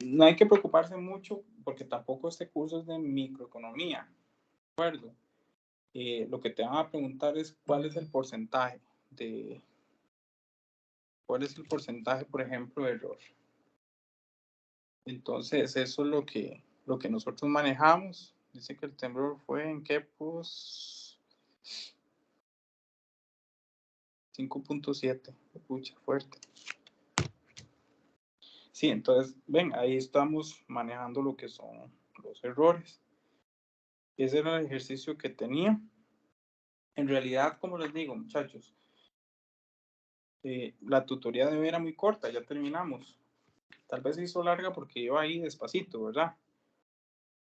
No hay que preocuparse mucho porque tampoco este curso es de microeconomía. ¿De acuerdo? Lo que te van a preguntar es cuál es el porcentaje, por ejemplo, de error. Entonces, eso es lo que nosotros manejamos. Dice que el temblor fue en qué, pues, 5.7. Escucha, fuerte. Sí, entonces, ven, ahí estamos manejando lo que son los errores. Ese era el ejercicio que tenía. En realidad, como les digo, muchachos, la tutoría de hoy era muy corta, ya terminamos. Tal vez se hizo larga porque iba ahí despacito, ¿verdad?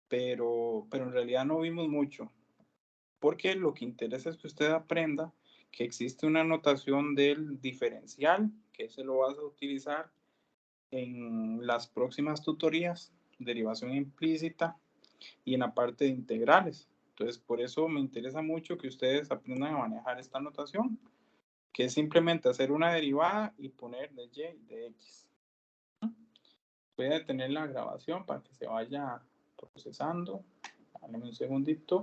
Pero en realidad no vimos mucho. Porque lo que interesa es que usted aprenda que existe una notación del diferencial, que se lo vas a utilizar en las próximas tutorías, derivación implícita y en la parte de integrales. Entonces, por eso me interesa mucho que ustedes aprendan a manejar esta notación, que es simplemente hacer una derivada y poner de y y de x. Voy a detener la grabación para que se vaya procesando. Dame un segundito.